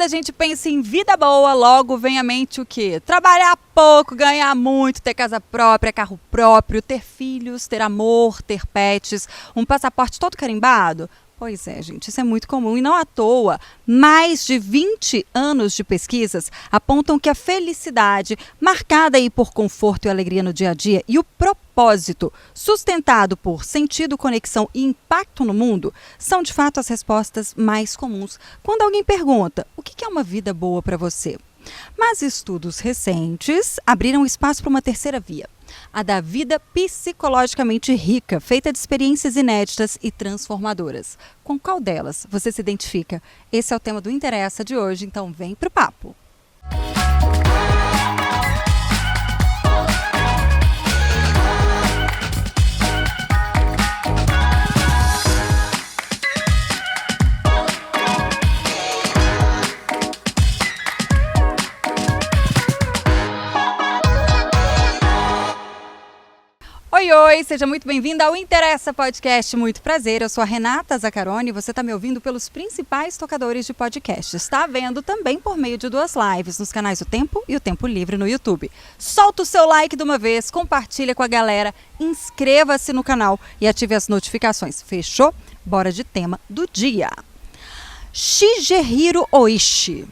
a gente pensa em vida boa, logo vem à mente o quê? Trabalhar pouco, ganhar muito, ter casa própria, carro próprio, ter filhos, ter amor, ter pets, um passaporte todo carimbado? Pois é, gente, isso é muito comum e não à toa. Mais de 20 anos de pesquisas apontam que a felicidade, marcada aí por conforto e alegria no dia a dia, e o propósito, sustentado por sentido, conexão e impacto no mundo, são de fato as respostas mais comuns quando alguém pergunta: o que é uma vida boa para você? Mas estudos recentes abriram espaço para uma terceira via, a da vida psicologicamente rica, feita de experiências inéditas e transformadoras. Com qual delas você se identifica? Esse é o tema do Interessa de hoje, então vem pro papo. Oi, seja muito bem-vinda ao Interessa Podcast. Muito prazer, eu sou a Renata Zaccaroni e você está me ouvindo pelos principais tocadores de podcasts. Está vendo também por meio de 2 lives nos canais O Tempo e O Tempo Livre no YouTube. Solta o seu like de uma vez, compartilha com a galera, inscreva-se no canal e ative as notificações. Fechou? Bora de tema do dia. Shigeru Oishi,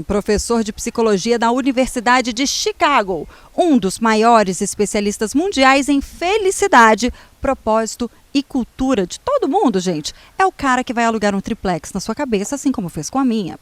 professor de psicologia da Universidade de Chicago, um dos maiores especialistas mundiais em felicidade, propósito e cultura de todo mundo, gente. É o cara que vai alugar um triplex na sua cabeça, assim como fez com a minha.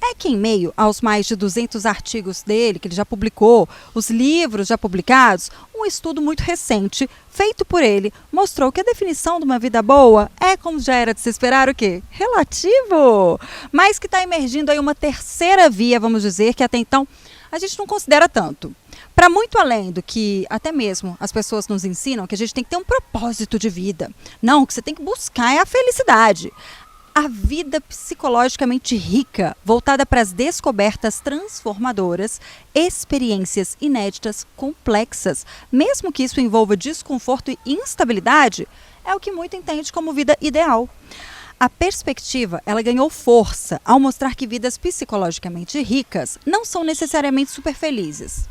É que em meio aos mais de 200 artigos dele, que ele já publicou, os livros já publicados, um estudo muito recente, feito por ele, mostrou que a definição de uma vida boa é, como já era de se esperar, o quê? Relativo! Mas que está emergindo aí uma terceira via, vamos dizer, que até então a gente não considera tanto. Para muito além do que até mesmo as pessoas nos ensinam, que a gente tem que ter um propósito de vida. Não, o que você tem que buscar é a felicidade. A vida psicologicamente rica, voltada para as descobertas transformadoras, experiências inéditas, complexas, mesmo que isso envolva desconforto e instabilidade, é o que muito entende como vida ideal. A perspectiva, ela ganhou força ao mostrar que vidas psicologicamente ricas não são necessariamente super felizes,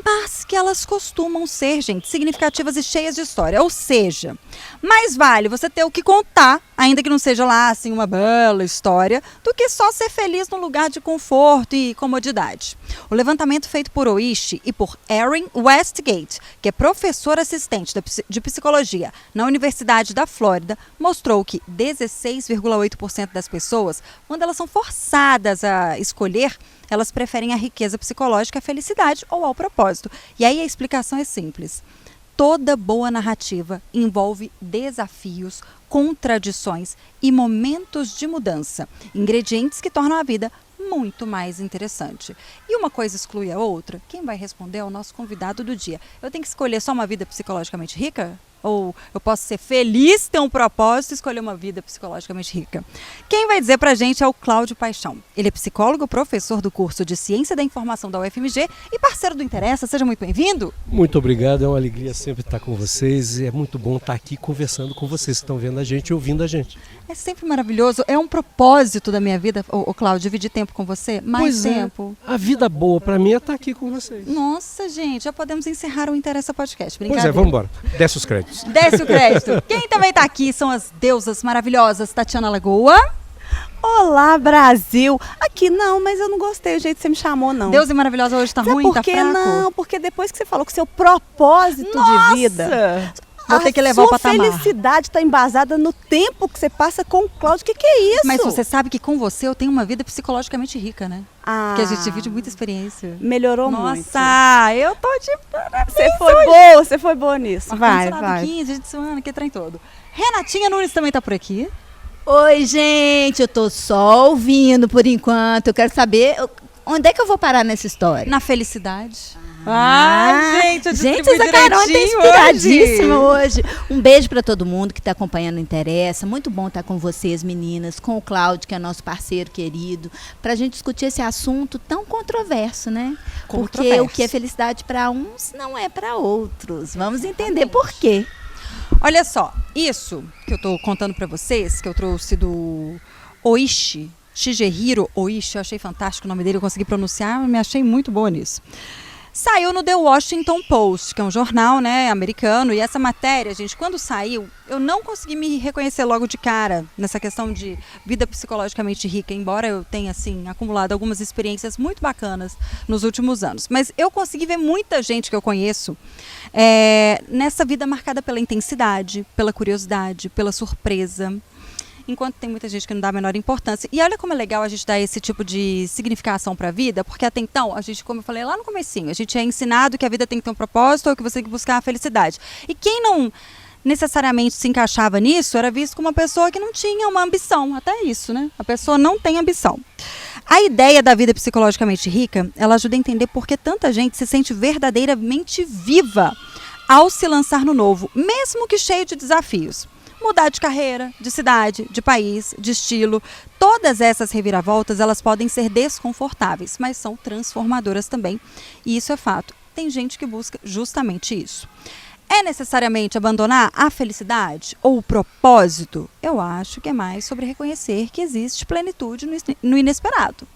mas que elas costumam ser, gente, significativas e cheias de história. Ou seja, mais vale você ter o que contar, ainda que não seja lá, assim, uma bela história, do que só ser feliz num lugar de conforto e comodidade. O levantamento feito por Oishi e por Erin Westgate, que é professor assistente de psicologia na Universidade da Flórida, mostrou que 16,8% das pessoas, quando elas são forçadas a escolher, elas preferem a riqueza psicológica à felicidade ou ao propósito. E aí a explicação é simples. Toda boa narrativa envolve desafios, contradições e momentos de mudança, ingredientes que tornam a vida muito mais interessante. E uma coisa exclui a outra? Quem vai responder é o nosso convidado do dia. Eu tenho que escolher só uma vida psicologicamente rica? Ou eu posso ser feliz, ter um propósito e escolher uma vida psicologicamente rica? Quem vai dizer pra gente é o Cláudio Paixão. Ele é psicólogo, professor do curso de Ciência da Informação da UFMG e parceiro do Interessa. Seja muito bem-vindo. Muito obrigado, é uma alegria sempre estar com vocês e é muito bom estar aqui conversando com vocês que estão vendo a gente e ouvindo a gente. É sempre maravilhoso, é um propósito da minha vida, Cláudio, dividir tempo com você, mais tempo. A vida boa pra mim é estar aqui com vocês. Nossa, gente, já podemos encerrar o Interessa Podcast. Pois é, vamos embora. Desce os créditos. Desce o crédito. Quem também está aqui são as deusas maravilhosas. Tatiana Lagoa. Olá, Brasil. Aqui não, mas eu não gostei do jeito que você me chamou, não. Deusa e maravilhosa hoje tá ruim, por tá quê? fraco? Não, porque depois que você falou que seu propósito de vida... Vou ter que levar o patamar. A sua felicidade está embasada no tempo que você passa com o Cláudio. O que é isso? Mas você sabe que com você eu tenho uma vida psicologicamente rica, né? Ah, porque a gente divide muita experiência. Melhorou muito. Nossa, eu tô de parabéns. Você foi boa nisso. Vai. 15, gente suando, que trem todo. Renatinha Nunes também tá por aqui. Oi, gente, eu tô só ouvindo por enquanto. Eu quero saber onde é que eu vou parar nessa história. Na felicidade. Gente, essa Carol tá inspiradíssima hoje. Um beijo para todo mundo que está acompanhando o Interessa. Muito bom estar com vocês, meninas, com o Cláudio, que é nosso parceiro querido, para a gente discutir esse assunto tão controverso, né? Porque o que é felicidade para uns não é para outros. Vamos entender por quê. Olha só, isso que eu estou contando para vocês, que eu trouxe do Oishi, Shigehiro Oishi, eu achei fantástico o nome dele, eu consegui pronunciar, me achei muito boa nisso. Saiu no The Washington Post, que é um jornal, né, americano, e essa matéria, gente, quando saiu, eu não consegui me reconhecer logo de cara nessa questão de vida psicologicamente rica, embora eu tenha, assim, acumulado algumas experiências muito bacanas nos últimos anos. Mas eu consegui ver muita gente que eu conheço nessa vida marcada pela intensidade, pela curiosidade, pela surpresa, enquanto tem muita gente que não dá a menor importância. E olha como é legal a gente dar esse tipo de significação para a vida, porque até então, a gente, como eu falei lá no comecinho, a gente é ensinado que a vida tem que ter um propósito ou que você tem que buscar a felicidade. E quem não necessariamente se encaixava nisso era visto como uma pessoa que não tinha uma ambição. Até isso, né? A pessoa não tem ambição. A ideia da vida psicologicamente rica, ela ajuda a entender por que tanta gente se sente verdadeiramente viva ao se lançar no novo, mesmo que cheio de desafios. Mudar de carreira, de cidade, de país, de estilo. Todas essas reviravoltas, elas podem ser desconfortáveis, mas são transformadoras também. E isso é fato. Tem gente que busca justamente isso. É necessariamente abandonar a felicidade ou o propósito? Eu acho que é mais sobre reconhecer que existe plenitude no inesperado.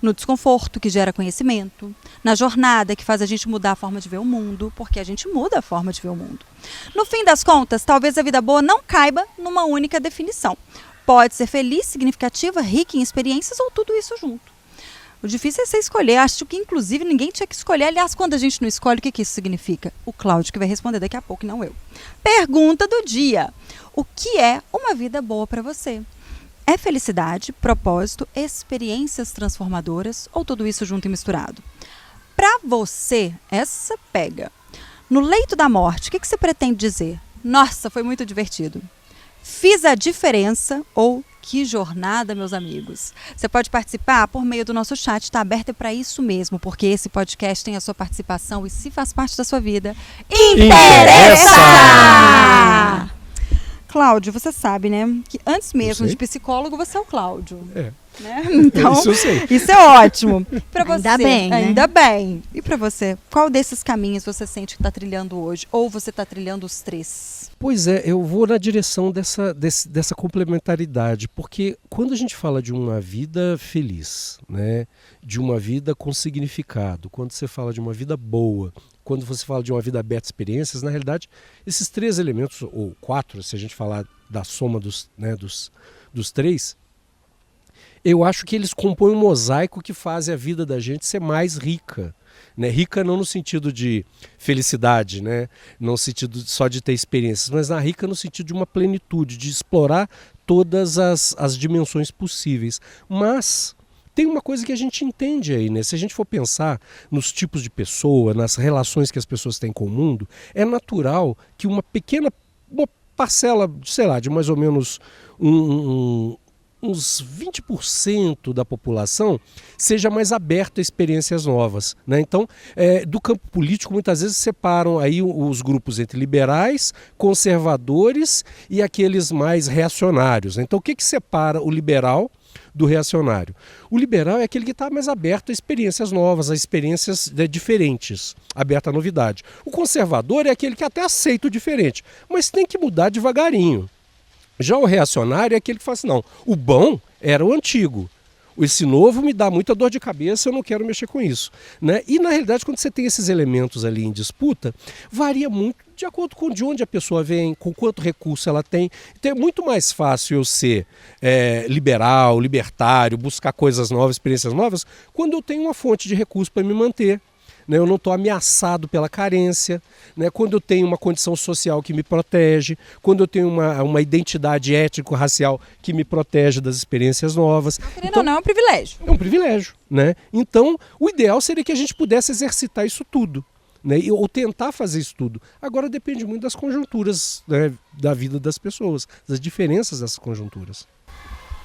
No desconforto que gera conhecimento, na jornada que faz a gente mudar a forma de ver o mundo, porque a gente muda a forma de ver o mundo. No fim das contas, talvez a vida boa não caiba numa única definição. Pode ser feliz, significativa, rica em experiências ou tudo isso junto. O difícil é você escolher. Acho que, inclusive, ninguém tinha que escolher. Aliás, quando a gente não escolhe, o que isso significa? O Cláudio que vai responder daqui a pouco, não eu. Pergunta do dia. O que é uma vida boa para você? É felicidade, propósito, experiências transformadoras ou tudo isso junto e misturado? Para você, essa pega. No leito da morte, o que você pretende dizer? Nossa, foi muito divertido. Fiz a diferença ou que jornada, meus amigos. Você pode participar por meio do nosso chat, está aberto para isso mesmo, porque esse podcast tem a sua participação e se faz parte da sua vida, interessa! Cláudio, você sabe, né, que antes mesmo de psicólogo, você é o Cláudio. É. Né? Então, isso eu sei. Isso é ótimo. Para você, ainda bem, né? Ainda bem. E para você, qual desses caminhos você sente que está trilhando hoje? Ou você está trilhando os três? Pois é, eu vou na direção dessa complementaridade, porque quando a gente fala de uma vida feliz, né, de uma vida com significado, quando você fala de uma vida boa, quando você fala de uma vida aberta a experiências, na realidade, esses três elementos, ou quatro, se a gente falar da soma dos três, eu acho que eles compõem um mosaico que faz a vida da gente ser mais rica. Né? Rica não no sentido de felicidade, né? Não no sentido só de ter experiências, mas rica no sentido de uma plenitude, de explorar todas as dimensões possíveis. Mas tem uma coisa que a gente entende aí, né? Se a gente for pensar nos tipos de pessoa, nas relações que as pessoas têm com o mundo, é natural que uma parcela, sei lá, de mais ou menos uns 20% da população seja mais aberta a experiências novas, né? Então, do campo político, muitas vezes separam aí os grupos entre liberais, conservadores e aqueles mais reacionários. Então, o que separa o liberal do reacionário? O liberal é aquele que está mais aberto a experiências novas, a experiências diferentes, aberto à novidade. O conservador é aquele que até aceita o diferente, mas tem que mudar devagarinho. Já o reacionário é aquele que fala assim, não, o bom era o antigo. Esse novo me dá muita dor de cabeça, eu não quero mexer com isso. Né? E na realidade, quando você tem esses elementos ali em disputa, varia muito de acordo com de onde a pessoa vem, com quanto recurso ela tem. Então é muito mais fácil eu ser liberal, libertário, buscar coisas novas, experiências novas, quando eu tenho uma fonte de recurso para me manter. Eu não estou ameaçado pela carência, né? Quando eu tenho uma condição social que me protege, quando eu tenho uma identidade étnico-racial que me protege das experiências novas. Então, não é um privilégio. É um privilégio. Né? Então, o ideal seria que a gente pudesse exercitar isso tudo, né? Ou tentar fazer isso tudo. Agora depende muito das conjunturas, né, da vida das pessoas, das diferenças dessas conjunturas.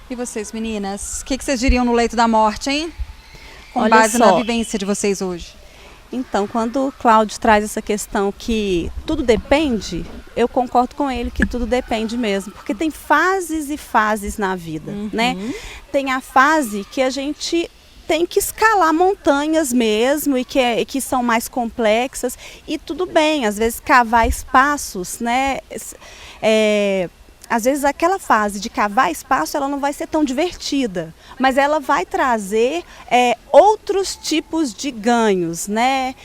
E vocês, meninas, o que vocês diriam no leito da morte, hein? Com Olha base só. na vivência de vocês hoje. Então, quando o Cláudio traz essa questão que tudo depende, eu concordo com ele que tudo depende mesmo. Porque tem fases e fases na vida, né? Tem a fase que a gente tem que escalar montanhas mesmo e que são mais complexas. E tudo bem, às vezes cavar espaços, né? às vezes aquela fase de cavar espaço, ela não vai ser tão divertida, mas ela vai trazer outros tipos de ganhos, né?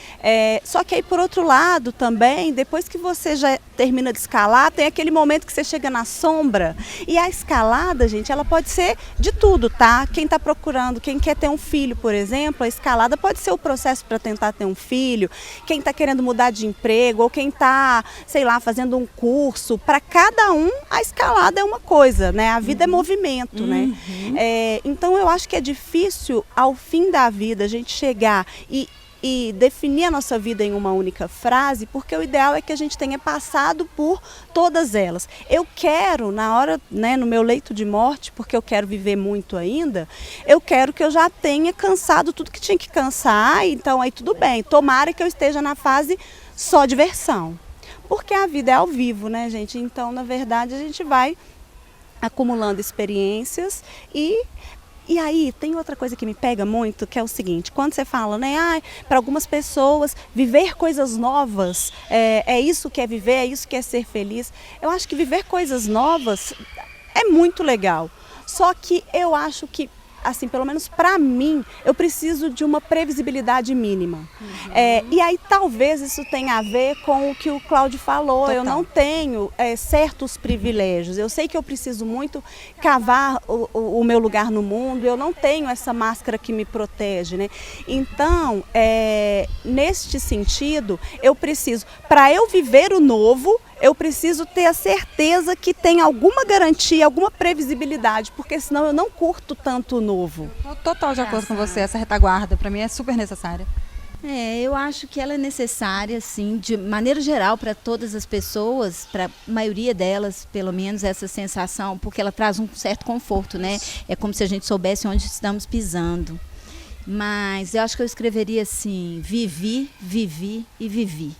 Só que aí, por outro lado, também, depois que você já termina de escalar, tem aquele momento que você chega na sombra. E a escalada, gente, ela pode ser de tudo, tá? Quem está procurando, quem quer ter um filho, por exemplo, a escalada pode ser o processo para tentar ter um filho. Quem está querendo mudar de emprego, ou quem está, sei lá, fazendo um curso. Para cada um, a escalada é uma coisa, né? A vida é movimento, né? Então eu acho que é difícil, ao fim da vida, a gente chegar e definir a nossa vida em uma única frase, porque o ideal é que a gente tenha passado por todas elas. Eu quero, na hora, né, no meu leito de morte, porque eu quero viver muito ainda, eu quero que eu já tenha cansado tudo que tinha que cansar, então aí tudo bem, tomara que eu esteja na fase só diversão. Porque a vida é ao vivo, né, gente? Então, na verdade, a gente vai acumulando experiências e aí tem outra coisa que me pega muito, que é o seguinte, quando você fala, né, para algumas pessoas viver coisas novas, é isso que é viver, é isso que é ser feliz. Eu acho que viver coisas novas é muito legal, só que eu acho que, assim, pelo menos para mim, eu preciso de uma previsibilidade mínima. E aí talvez isso tenha a ver com o que o Cláudio falou. Total. Eu não tenho certos privilégios. Eu sei que eu preciso muito cavar o meu lugar no mundo. Eu não tenho essa máscara que me protege, né? Então, neste sentido, eu preciso, para eu viver o novo, eu preciso ter a certeza que tem alguma garantia, alguma previsibilidade, porque senão eu não curto tanto o novo. Estou total de acordo com você, essa retaguarda para mim é super necessária. Eu acho que ela é necessária, sim, de maneira geral para todas as pessoas, para a maioria delas, pelo menos, essa sensação, porque ela traz um certo conforto, né? É como se a gente soubesse onde estamos pisando. Mas eu acho que eu escreveria assim, vivi, vivi e vivi.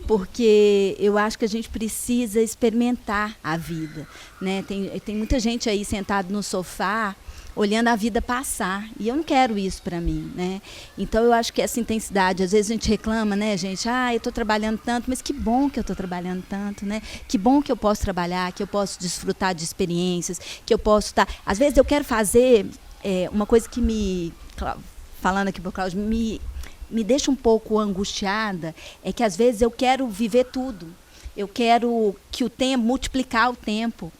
Porque eu acho que a gente precisa experimentar a vida, né? Tem muita gente aí sentada no sofá olhando a vida passar, e eu não quero isso para mim, né? Então eu acho que essa intensidade, às vezes a gente reclama, né, gente? Eu estou trabalhando tanto, mas que bom que eu estou trabalhando tanto, né? Que bom que eu posso trabalhar, que eu posso desfrutar de experiências, que eu posso estar... Às vezes eu quero fazer uma coisa que falando aqui para o Cláudio, me deixa um pouco angustiada, é que às vezes eu quero viver tudo. Eu quero que o tempo, multiplicar o tempo,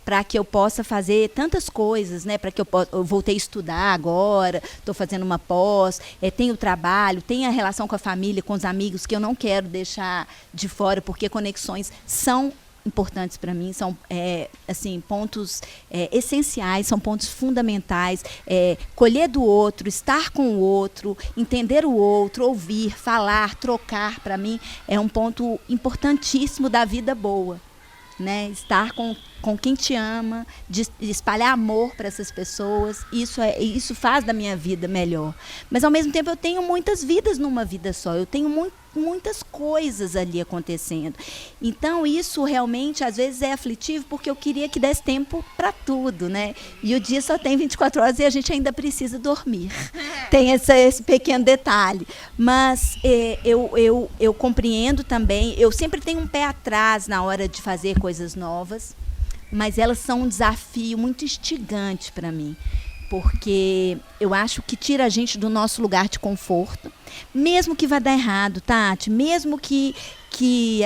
para que eu possa fazer tantas coisas, né? Para que eu voltei a estudar agora, estou fazendo uma pós, tenho trabalho, tenho a relação com a família, com os amigos, que eu não quero deixar de fora, porque conexões são importantes para mim, são assim, pontos essenciais, são pontos fundamentais. Colher do outro, estar com o outro, entender o outro, ouvir, falar, trocar, para mim é um ponto importantíssimo da vida boa, né? Estar com quem te ama, de espalhar amor para essas pessoas, isso faz da minha vida melhor. Mas, ao mesmo tempo, eu tenho muitas vidas numa vida só, eu tenho muitas coisas ali acontecendo. Então, isso realmente, às vezes, é aflitivo, porque eu queria que desse tempo para tudo, né? E o dia só tem 24 horas e a gente ainda precisa dormir. Tem esse pequeno detalhe. Mas eu compreendo também, eu sempre tenho um pé atrás na hora de fazer coisas novas, mas elas são um desafio muito instigante para mim, porque eu acho que tira a gente do nosso lugar de conforto, mesmo que vá dar errado, Tati, mesmo que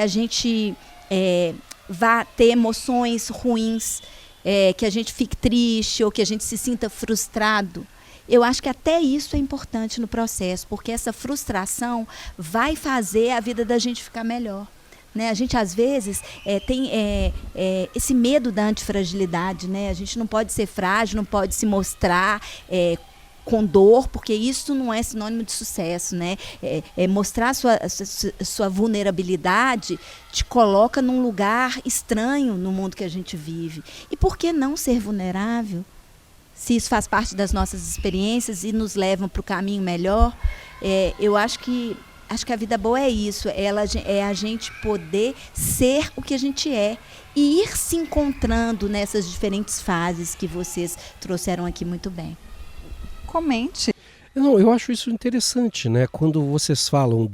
a gente vá ter emoções ruins, que a gente fique triste ou que a gente se sinta frustrado. Eu acho que até isso é importante no processo, porque essa frustração vai fazer a vida da gente ficar melhor. Né? A gente, às vezes, tem esse medo da antifragilidade, né? A gente não pode ser frágil, não pode se mostrar com dor, porque isso não é sinônimo de sucesso, né? Mostrar sua vulnerabilidade te coloca num lugar estranho no mundo que a gente vive. E por que não ser vulnerável? Se isso faz parte das nossas experiências e nos levam para o caminho melhor, eu acho que a vida boa é isso, é a gente poder ser o que a gente é e ir se encontrando nessas diferentes fases que vocês trouxeram aqui muito bem. Comente. Não, eu acho isso interessante, né? Quando vocês falam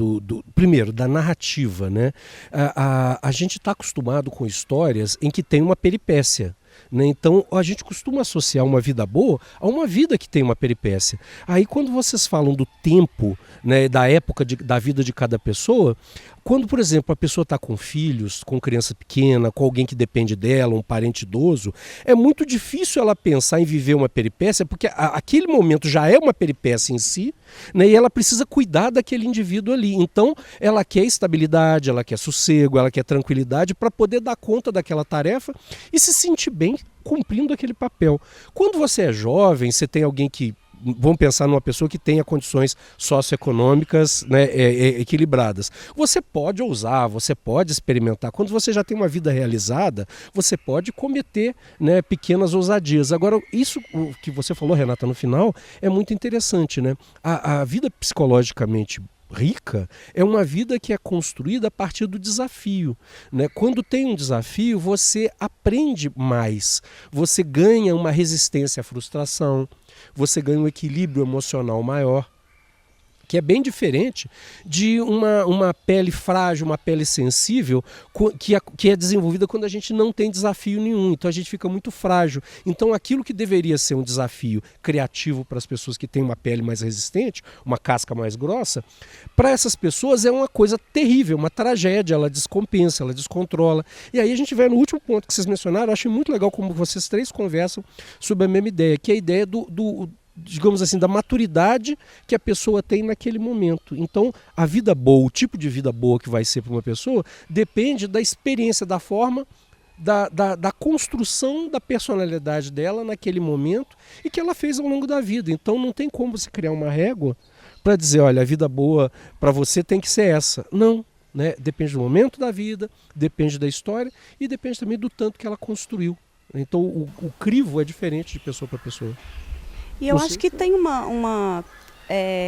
primeiro, da narrativa, né? A gente está acostumado com histórias em que tem uma peripécia. Né? Então a gente costuma associar uma vida boa a uma vida que tem uma peripécia. Aí quando vocês falam do tempo, né, da época da vida de cada pessoa, quando, por exemplo, a pessoa está com filhos, com criança pequena, com alguém que depende dela, um parente idoso, é muito difícil ela pensar em viver uma peripécia, porque aquele momento já é uma peripécia em si, né, e ela precisa cuidar daquele indivíduo ali. Então ela quer estabilidade, ela quer sossego, ela quer tranquilidade para poder dar conta daquela tarefa e se sentir bem cumprindo aquele papel. Quando você é jovem, você tem alguém que, vamos pensar numa pessoa que tenha condições socioeconômicas, né, equilibradas. Você pode ousar, você pode experimentar. Quando você já tem uma vida realizada, você pode cometer, né, pequenas ousadias. Agora, isso que você falou, Renata, no final, é muito interessante, né? A vida psicologicamente rica é uma vida que é construída a partir do desafio, né? Quando tem um desafio, você aprende mais, você ganha uma resistência à frustração, você ganha um equilíbrio emocional maior, que é bem diferente de uma pele frágil, uma pele sensível, que é desenvolvida quando a gente não tem desafio nenhum. Então a gente fica muito frágil. Então aquilo que deveria ser um desafio criativo para as pessoas que têm uma pele mais resistente, uma casca mais grossa, para essas pessoas é uma coisa terrível, uma tragédia. Ela descompensa, ela descontrola. E aí a gente vai no último ponto que vocês mencionaram. Eu achei muito legal como vocês três conversam sobre a mesma ideia, que é a ideia digamos assim, da maturidade que a pessoa tem naquele momento. Então, a vida boa, o tipo de vida boa que vai ser para uma pessoa, depende da experiência, da forma, da construção da personalidade dela naquele momento e que ela fez ao longo da vida. Então, não tem como você criar uma régua para dizer, olha, a vida boa para você tem que ser essa. Não, né? Depende do momento da vida, depende da história e depende também do tanto que ela construiu. Então, o crivo é diferente de pessoa para pessoa. E eu acho que tem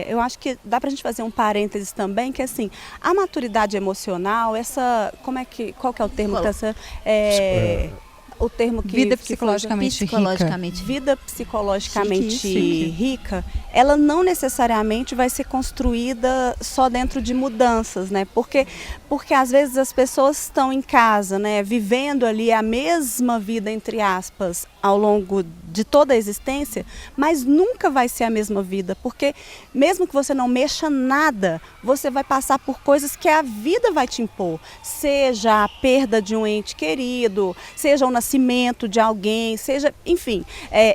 eu acho que dá pra gente fazer um parênteses também, que assim, a maturidade emocional, qual que é o termo dessa? O termo que... Vida psicologicamente rica. Vida psicologicamente rica, ela não necessariamente vai ser construída só dentro de mudanças, né? Porque às vezes as pessoas estão em casa, né, vivendo ali a mesma vida, entre aspas, ao longo de toda a existência, mas nunca vai ser a mesma vida, porque mesmo que você não mexa nada, você vai passar por coisas que a vida vai te impor, seja a perda de um ente querido, seja o nascimento de alguém, seja, enfim.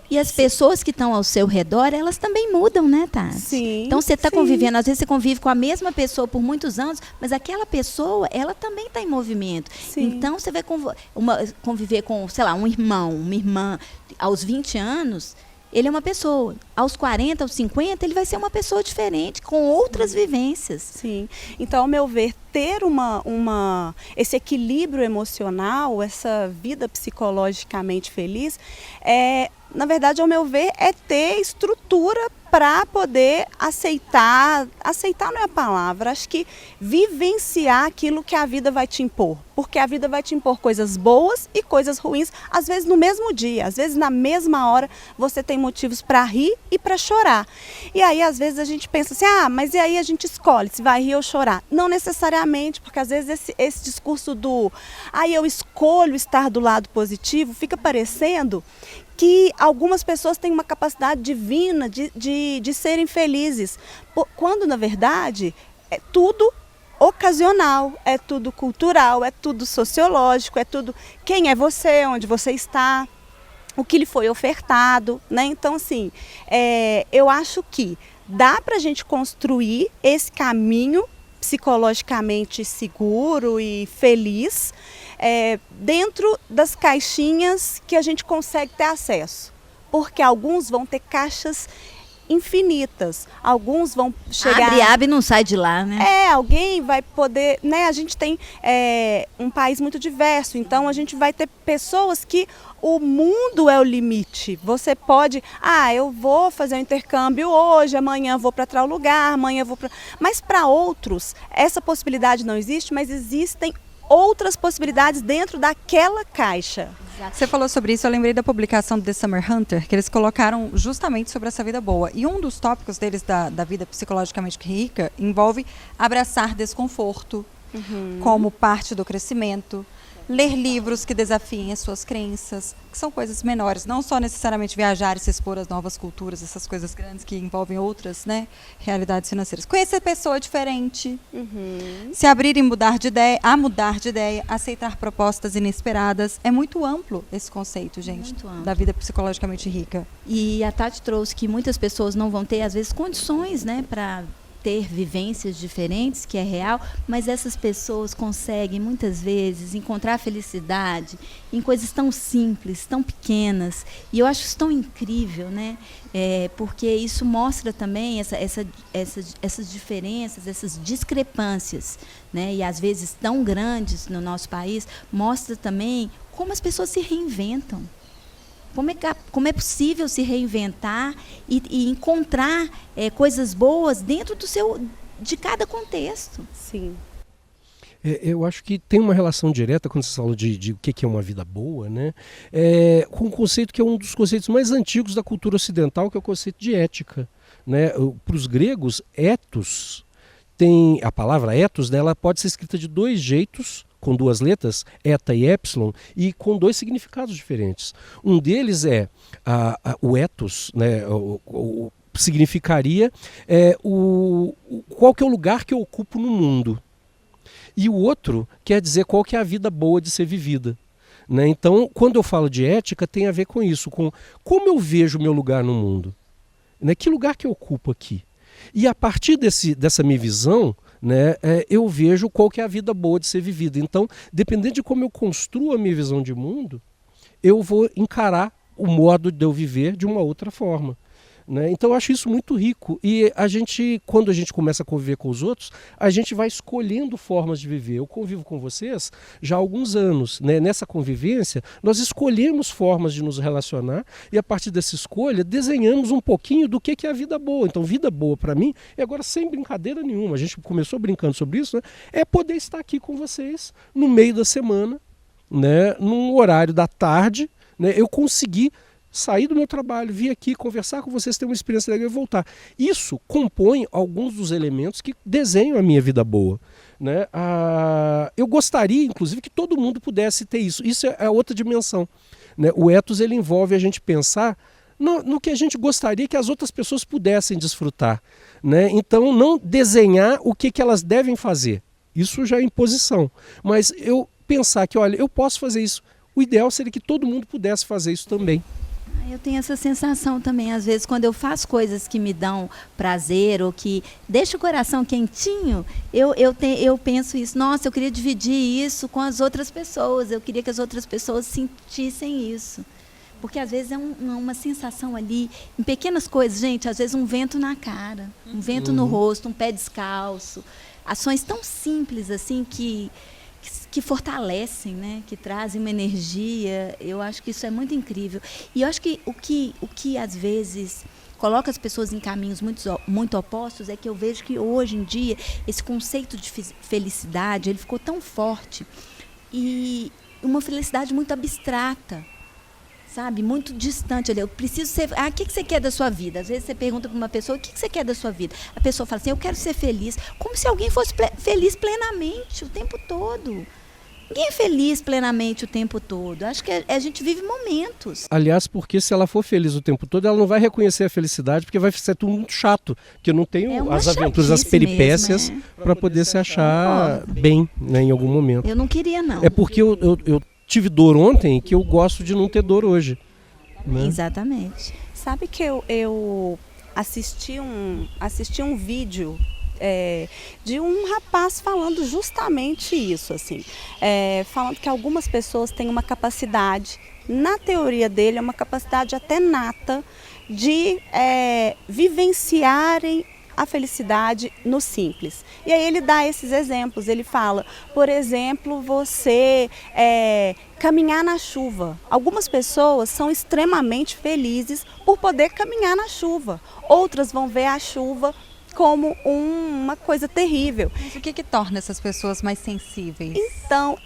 E as pessoas que estão ao seu redor, elas também mudam, né, Tati? Sim. Então você está convivendo, às vezes você convive com a mesma pessoa por muitos anos, mas aquela pessoa, ela também está em movimento. Sim. Então você vai conviver com, sei lá, um irmão, uma irmã, aos 20 anos, ele é uma pessoa. Aos 40, aos 50, ele vai ser uma pessoa diferente, com outras vivências. Sim. Então, ao meu ver, ter esse equilíbrio emocional, essa vida psicologicamente feliz, na verdade, ao meu ver, é ter estrutura para poder aceitar não é a palavra, acho que vivenciar aquilo que a vida vai te impor. Porque a vida vai te impor coisas boas e coisas ruins, às vezes no mesmo dia, às vezes na mesma hora você tem motivos para rir e para chorar. E aí, às vezes, a gente pensa assim, mas e aí a gente escolhe se vai rir ou chorar. Não necessariamente, porque às vezes esse discurso eu escolho estar do lado positivo, fica parecendo que algumas pessoas têm uma capacidade divina de serem felizes, quando na verdade é tudo ocasional, é tudo cultural, é tudo sociológico, é tudo quem é você, onde você está, o que lhe foi ofertado, né? Então, assim, eu acho que dá para a gente construir esse caminho psicologicamente seguro e feliz, dentro das caixinhas que a gente consegue ter acesso. Porque alguns vão ter caixas infinitas, alguns vão chegar... Abre e não sai de lá, né? Alguém vai poder... né? A gente tem um país muito diverso, então a gente vai ter pessoas que o mundo é o limite. Você pode... eu vou fazer um intercâmbio hoje, amanhã vou para tal lugar, amanhã vou para... Mas para outros, essa possibilidade não existe, mas existem outras possibilidades dentro daquela caixa. Você falou sobre isso, eu lembrei da publicação do The Summer Hunter, que eles colocaram justamente sobre essa vida boa. E um dos tópicos deles da vida psicologicamente rica envolve abraçar desconforto como parte do crescimento, ler livros que desafiem as suas crenças, que são coisas menores, não só necessariamente viajar e se expor às novas culturas, essas coisas grandes que envolvem outras, né, realidades financeiras. Conhecer pessoa diferente, se abrir e mudar de ideia, aceitar propostas inesperadas. É muito amplo esse conceito, gente, da vida psicologicamente rica. E a Tati trouxe que muitas pessoas não vão ter, às vezes, condições, né, para ter vivências diferentes, que é real, mas essas pessoas conseguem muitas vezes encontrar felicidade em coisas tão simples, tão pequenas, e eu acho isso tão incrível, né? Porque isso mostra também essas diferenças, essas discrepâncias, né? E às vezes tão grandes no nosso país, mostra também como as pessoas se reinventam. Como é possível se reinventar e encontrar coisas boas dentro de cada contexto. Sim. Eu acho que tem uma relação direta, quando você fala de o que é uma vida boa, né? Com um conceito que é um dos conceitos mais antigos da cultura ocidental, que é o conceito de ética, né? Para os gregos, ethos, a palavra ethos dela pode ser escrita de dois jeitos, com duas letras, eta e epsilon, e com dois significados diferentes. Um deles é o ethos, né, significaria qual que é o lugar que eu ocupo no mundo. E o outro quer dizer qual que é a vida boa de ser vivida. Né? Então, quando eu falo de ética, tem a ver com isso, com como eu vejo o meu lugar no mundo. Né? Que lugar que eu ocupo aqui? E a partir dessa minha visão, né, eu vejo qual que é a vida boa de ser vivida. Então, dependendo de como eu construo a minha visão de mundo, eu vou encarar o modo de eu viver de uma outra forma. Né? Então eu acho isso muito rico. E quando a gente começa a conviver com os outros, a gente vai escolhendo formas de viver. Eu convivo com vocês já há alguns anos. Né? Nessa convivência, nós escolhemos formas de nos relacionar e a partir dessa escolha desenhamos um pouquinho do que é a vida boa. Então vida boa para mim, e agora sem brincadeira nenhuma, a gente começou brincando sobre isso, né? É poder estar aqui com vocês no meio da semana, né? Num horário da tarde, né? Eu consegui sair do meu trabalho, vir aqui conversar com vocês, ter uma experiência legal e voltar. Isso compõe alguns dos elementos que desenham a minha vida boa. Né? Eu gostaria, inclusive, que todo mundo pudesse ter isso. Isso é outra dimensão. Né? O ethos ele envolve a gente pensar no que a gente gostaria que as outras pessoas pudessem desfrutar. Né? Então, não desenhar o que elas devem fazer. Isso já é imposição. Mas eu pensar que, olha, eu posso fazer isso. O ideal seria que todo mundo pudesse fazer isso também. Eu tenho essa sensação também, às vezes, quando eu faço coisas que me dão prazer ou que deixam o coração quentinho, eu penso isso, nossa, eu queria dividir isso com as outras pessoas, eu queria que as outras pessoas sentissem isso. Porque às vezes é uma sensação ali, em pequenas coisas, gente, às vezes um vento na cara, um vento no rosto, um pé descalço, ações tão simples assim que fortalecem, né? Que trazem uma energia. Eu acho que isso é muito incrível. E eu acho que o que às vezes coloca as pessoas em caminhos muito opostos é que eu vejo que hoje em dia esse conceito de felicidade ele ficou tão forte e uma felicidade muito abstrata, sabe? Muito distante. Eu preciso ser... o que você quer da sua vida? Às vezes você pergunta para uma pessoa, o que você quer da sua vida? A pessoa fala assim, eu quero ser feliz. Como se alguém fosse feliz plenamente o tempo todo. Ninguém é feliz plenamente o tempo todo. Acho que a gente vive momentos. Aliás, porque se ela for feliz o tempo todo, ela não vai reconhecer a felicidade, porque vai ser tudo muito chato. Porque eu não tenho as aventuras, as peripécias para poder se achar bem, né, em algum momento. Eu não queria, não. É porque eu tive dor ontem que eu gosto de não ter dor hoje. Né? Exatamente. Sabe que eu assisti um vídeo de um rapaz falando justamente isso, assim, falando que algumas pessoas têm uma capacidade, na teoria dele, é uma capacidade até nata de vivenciarem a felicidade no simples. E aí ele dá esses exemplos, ele fala, por exemplo, você caminhar na chuva. Algumas pessoas são extremamente felizes por poder caminhar na chuva. Outras vão ver a chuva como uma coisa terrível. Mas o que torna essas pessoas mais sensíveis? Então,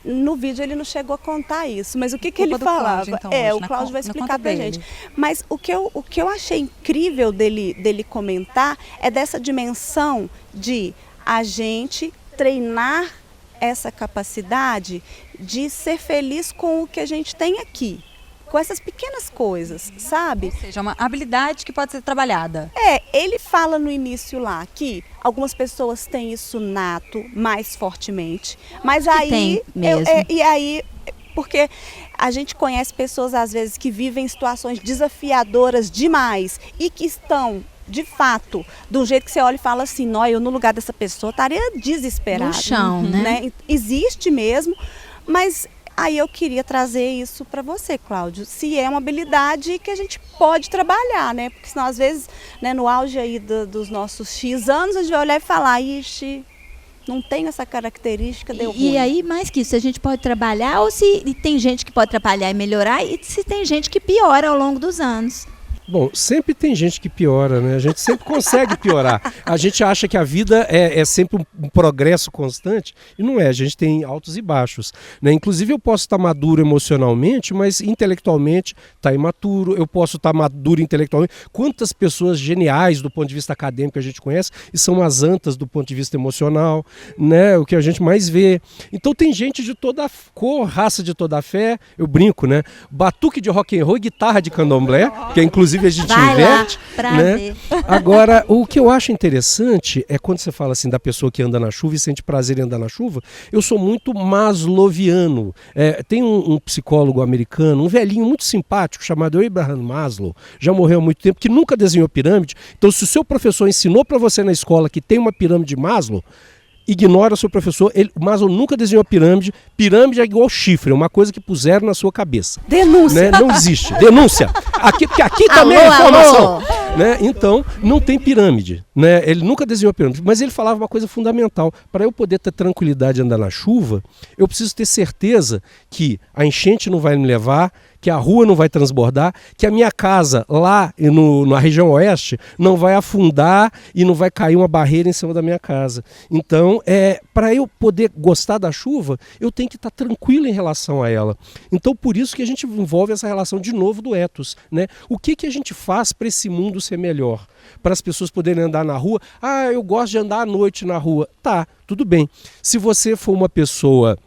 no vídeo ele não chegou a contar isso, mas o que ele do falava? Cláudio, então, O Cláudio vai explicar pra dele. gente. Mas o que eu achei incrível dele comentar é dessa dimensão de a gente treinar essa capacidade de ser feliz com o que a gente tem aqui, com essas pequenas coisas, sabe? Ou seja, uma habilidade que pode ser trabalhada. Ele fala no início lá que algumas pessoas têm isso nato mais fortemente, mas aí tem mesmo. porque a gente conhece pessoas às vezes que vivem situações desafiadoras demais e que estão de fato, de um jeito que você olha e fala assim, não, eu no lugar dessa pessoa estaria desesperado. No chão, né? Existe mesmo, mas aí eu queria trazer isso para você, Cláudio, se é uma habilidade que a gente pode trabalhar, né? Porque senão às vezes, né, no auge aí dos nossos X anos, a gente vai olhar e falar, ixi, não tem essa característica, deu ruim. E aí, mais que isso, a gente pode trabalhar, ou se tem gente que pode trabalhar e melhorar, e se tem gente que piora ao longo dos anos. Bom, sempre tem gente que piora, né? A gente sempre consegue piorar. A gente acha que a vida é sempre um progresso constante e não é. A gente tem altos e baixos, né? Inclusive eu posso estar maduro emocionalmente, mas intelectualmente está imaturo. Eu posso estar maduro intelectualmente. Quantas pessoas geniais do ponto de vista acadêmico a gente conhece e são umas antas do ponto de vista emocional, né? O que a gente mais vê. Então tem gente de toda cor, raça de toda fé. Eu brinco, né? Batuque de rock and roll e guitarra de candomblé, que é inclusive a gente Vai inverte, lá, prazer. né? Agora, o que eu acho interessante é quando você fala assim da pessoa que anda na chuva e sente prazer em andar na chuva, eu sou muito maslowiano. Tem um psicólogo americano, um velhinho muito simpático chamado Abraham Maslow, já morreu há muito tempo, que nunca desenhou pirâmide. Então, se o seu professor ensinou para você na escola que tem uma pirâmide Maslow, ignora o seu professor. Maslow nunca desenhou pirâmide. Pirâmide é igual chifre, é uma coisa que puseram na sua cabeça. Denúncia. Né? Não existe. Denúncia. Porque aqui também é informação. Né? Então, não tem pirâmide. Né? Ele nunca desenhou pirâmide. Mas ele falava uma coisa fundamental. Para eu poder ter tranquilidade de andar na chuva, eu preciso ter certeza que a enchente não vai me levar, que a rua não vai transbordar, que a minha casa lá na região oeste não vai afundar e não vai cair uma barreira em cima da minha casa. Então, para eu poder gostar da chuva, eu tenho que estar tranquilo em relação a ela. Então, por isso que a gente envolve essa relação de novo do ethos, né? O que a gente faz para esse mundo ser melhor? Para as pessoas poderem andar na rua. Ah, eu gosto de andar à noite na rua. Tá, tudo bem. Se você for uma pessoa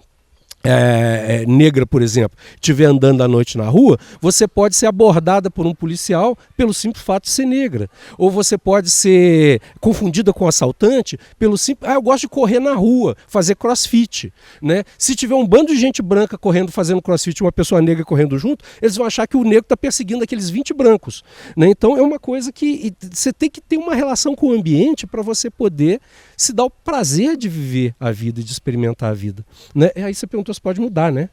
negra, por exemplo, estiver andando à noite na rua, você pode ser abordada por um policial pelo simples fato de ser negra. Ou você pode ser confundida com um assaltante pelo simples... eu gosto de correr na rua, fazer crossfit. Né? Se tiver um bando de gente branca fazendo crossfit e uma pessoa negra correndo junto, eles vão achar que o negro está perseguindo aqueles 20 brancos. Né? Então é uma coisa que você tem que ter uma relação com o ambiente para você poder se dar o prazer de viver a vida e de experimentar a vida. Né? Aí você perguntou se pode mudar, né?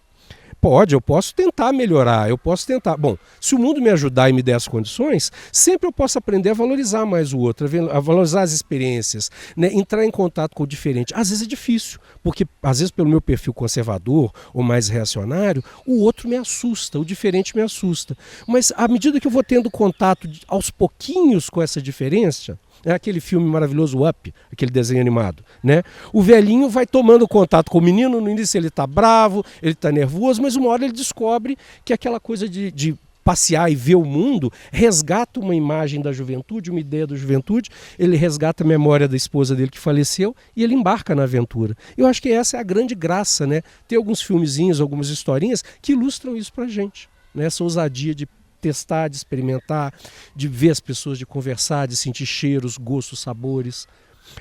Pode, eu posso tentar melhorar, eu posso tentar. Bom, se o mundo me ajudar e me der as condições, sempre eu posso aprender a valorizar mais o outro, a valorizar as experiências, né? Entrar em contato com o diferente. Às vezes é difícil, porque às vezes pelo meu perfil conservador ou mais reacionário, o outro me assusta, o diferente me assusta. Mas à medida que eu vou tendo contato aos pouquinhos com essa diferença, é aquele filme maravilhoso Up, aquele desenho animado, né? O velhinho vai tomando contato com o menino, no início ele está bravo, ele está nervoso, mas uma hora ele descobre que aquela coisa de passear e ver o mundo resgata uma imagem da juventude, uma ideia da juventude, ele resgata a memória da esposa dele que faleceu e ele embarca na aventura. Eu acho que essa é a grande graça, né? Tem alguns filmezinhos, algumas historinhas que ilustram isso pra gente, né? Essa ousadia de testar, de experimentar, de ver as pessoas, de conversar, de sentir cheiros, gostos, sabores.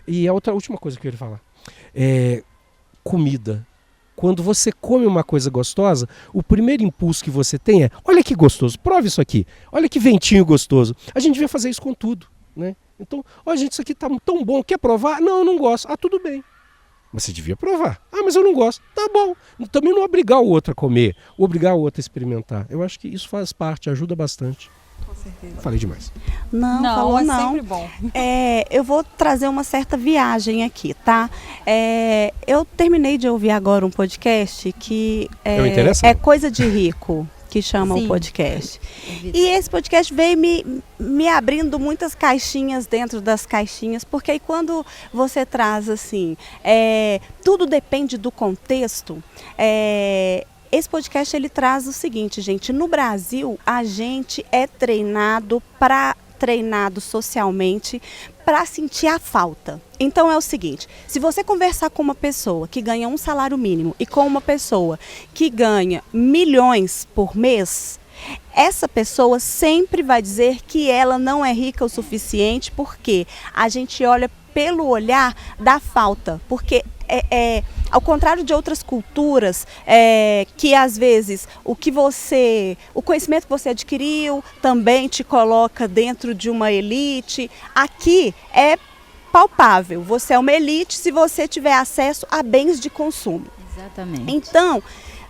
E a última coisa que eu queria falar é comida. Quando você come uma coisa gostosa, o primeiro impulso que você tem é: olha que gostoso, prove isso aqui, olha que ventinho gostoso. A gente devia fazer isso com tudo, né? Então, olha gente, isso aqui tá tão bom, quer provar? Não, eu não gosto. Ah, tudo bem. Mas você devia provar. Ah, mas eu não gosto. Tá bom. Também não obrigar o outro a comer, obrigar o outro a experimentar. Eu acho que isso faz parte, ajuda bastante. Com certeza. Falei demais. Não, falou não. Sempre bom. Eu vou trazer uma certa viagem aqui, tá? Eu terminei de ouvir agora um podcast que é Coisa de Rico. que chama Sim. o podcast. E esse podcast veio me abrindo muitas caixinhas dentro das caixinhas, porque aí quando você traz assim, tudo depende do contexto, esse podcast ele traz o seguinte, gente, no Brasil a gente é treinado socialmente para sentir a falta. Então é o seguinte, se você conversar com uma pessoa que ganha um salário mínimo e com uma pessoa que ganha milhões por mês, essa pessoa sempre vai dizer que ela não é rica o suficiente, porque a gente olha pelo olhar da falta, porque ao contrário de outras culturas, que às vezes o conhecimento que você adquiriu também te coloca dentro de uma elite, aqui é palpável, você é uma elite se você tiver acesso a bens de consumo. Exatamente. Então,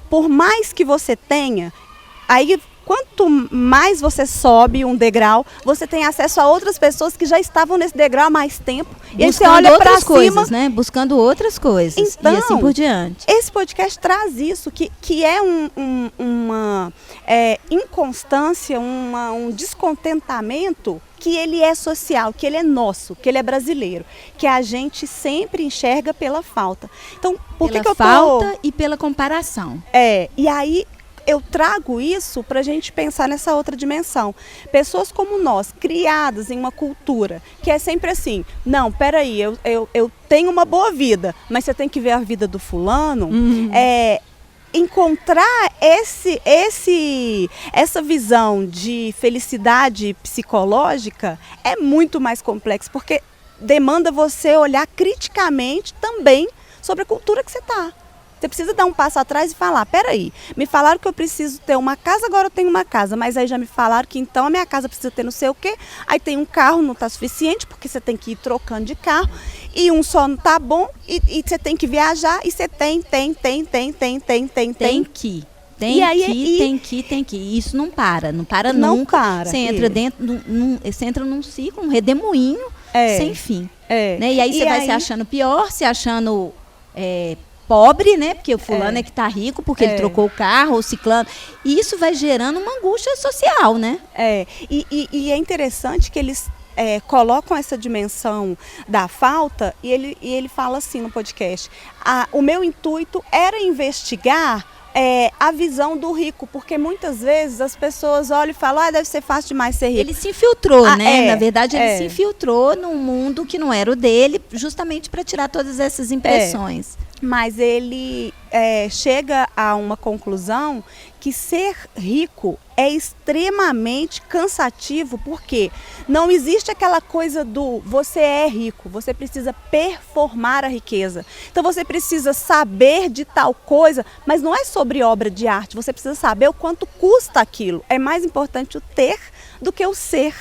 por mais que você tenha, aí quanto mais você sobe um degrau, você tem acesso a outras pessoas que já estavam nesse degrau há mais tempo. E aí você olha para cima, né? Buscando outras coisas. Então, e assim por diante. Esse podcast traz isso, que é uma inconstância, um descontentamento que ele é social, que ele é nosso, que ele é brasileiro, que a gente sempre enxerga pela falta. Então, pela falta e pela comparação. E aí eu trago isso para a gente pensar nessa outra dimensão. Pessoas como nós, criadas em uma cultura que é sempre assim, não, peraí, eu tenho uma boa vida, mas você tem que ver a vida do fulano, encontrar essa visão de felicidade psicológica é muito mais complexo, porque demanda você olhar criticamente também sobre a cultura que você está. Você precisa dar um passo atrás e falar, peraí, me falaram que eu preciso ter uma casa, agora eu tenho uma casa, mas aí já me falaram que então a minha casa precisa ter não sei o quê, aí tem um carro, não está suficiente, porque você tem que ir trocando de carro, e um só não está bom, e você tem que viajar, e você tem que. Tem que. Isso não para nunca. Você entra você entra num ciclo, um redemoinho sem fim. Né? E aí você vai se achando pior, se achando pobre, né? Porque o fulano é que tá rico, porque ele trocou o carro, ou ciclano. E isso vai gerando uma angústia social, né? E é interessante que eles colocam essa dimensão da falta, e ele fala assim no podcast, o meu intuito era investigar a visão do rico, porque muitas vezes as pessoas olham e falam, deve ser fácil demais ser rico. Ele se infiltrou, né? Na verdade, ele se infiltrou num mundo que não era o dele, justamente para tirar todas essas impressões. Mas ele chega a uma conclusão que ser rico é extremamente cansativo, porque não existe aquela coisa do você é rico, você precisa performar a riqueza. Então você precisa saber de tal coisa, mas não é sobre obra de arte, você precisa saber o quanto custa aquilo. É mais importante o ter do que o ser.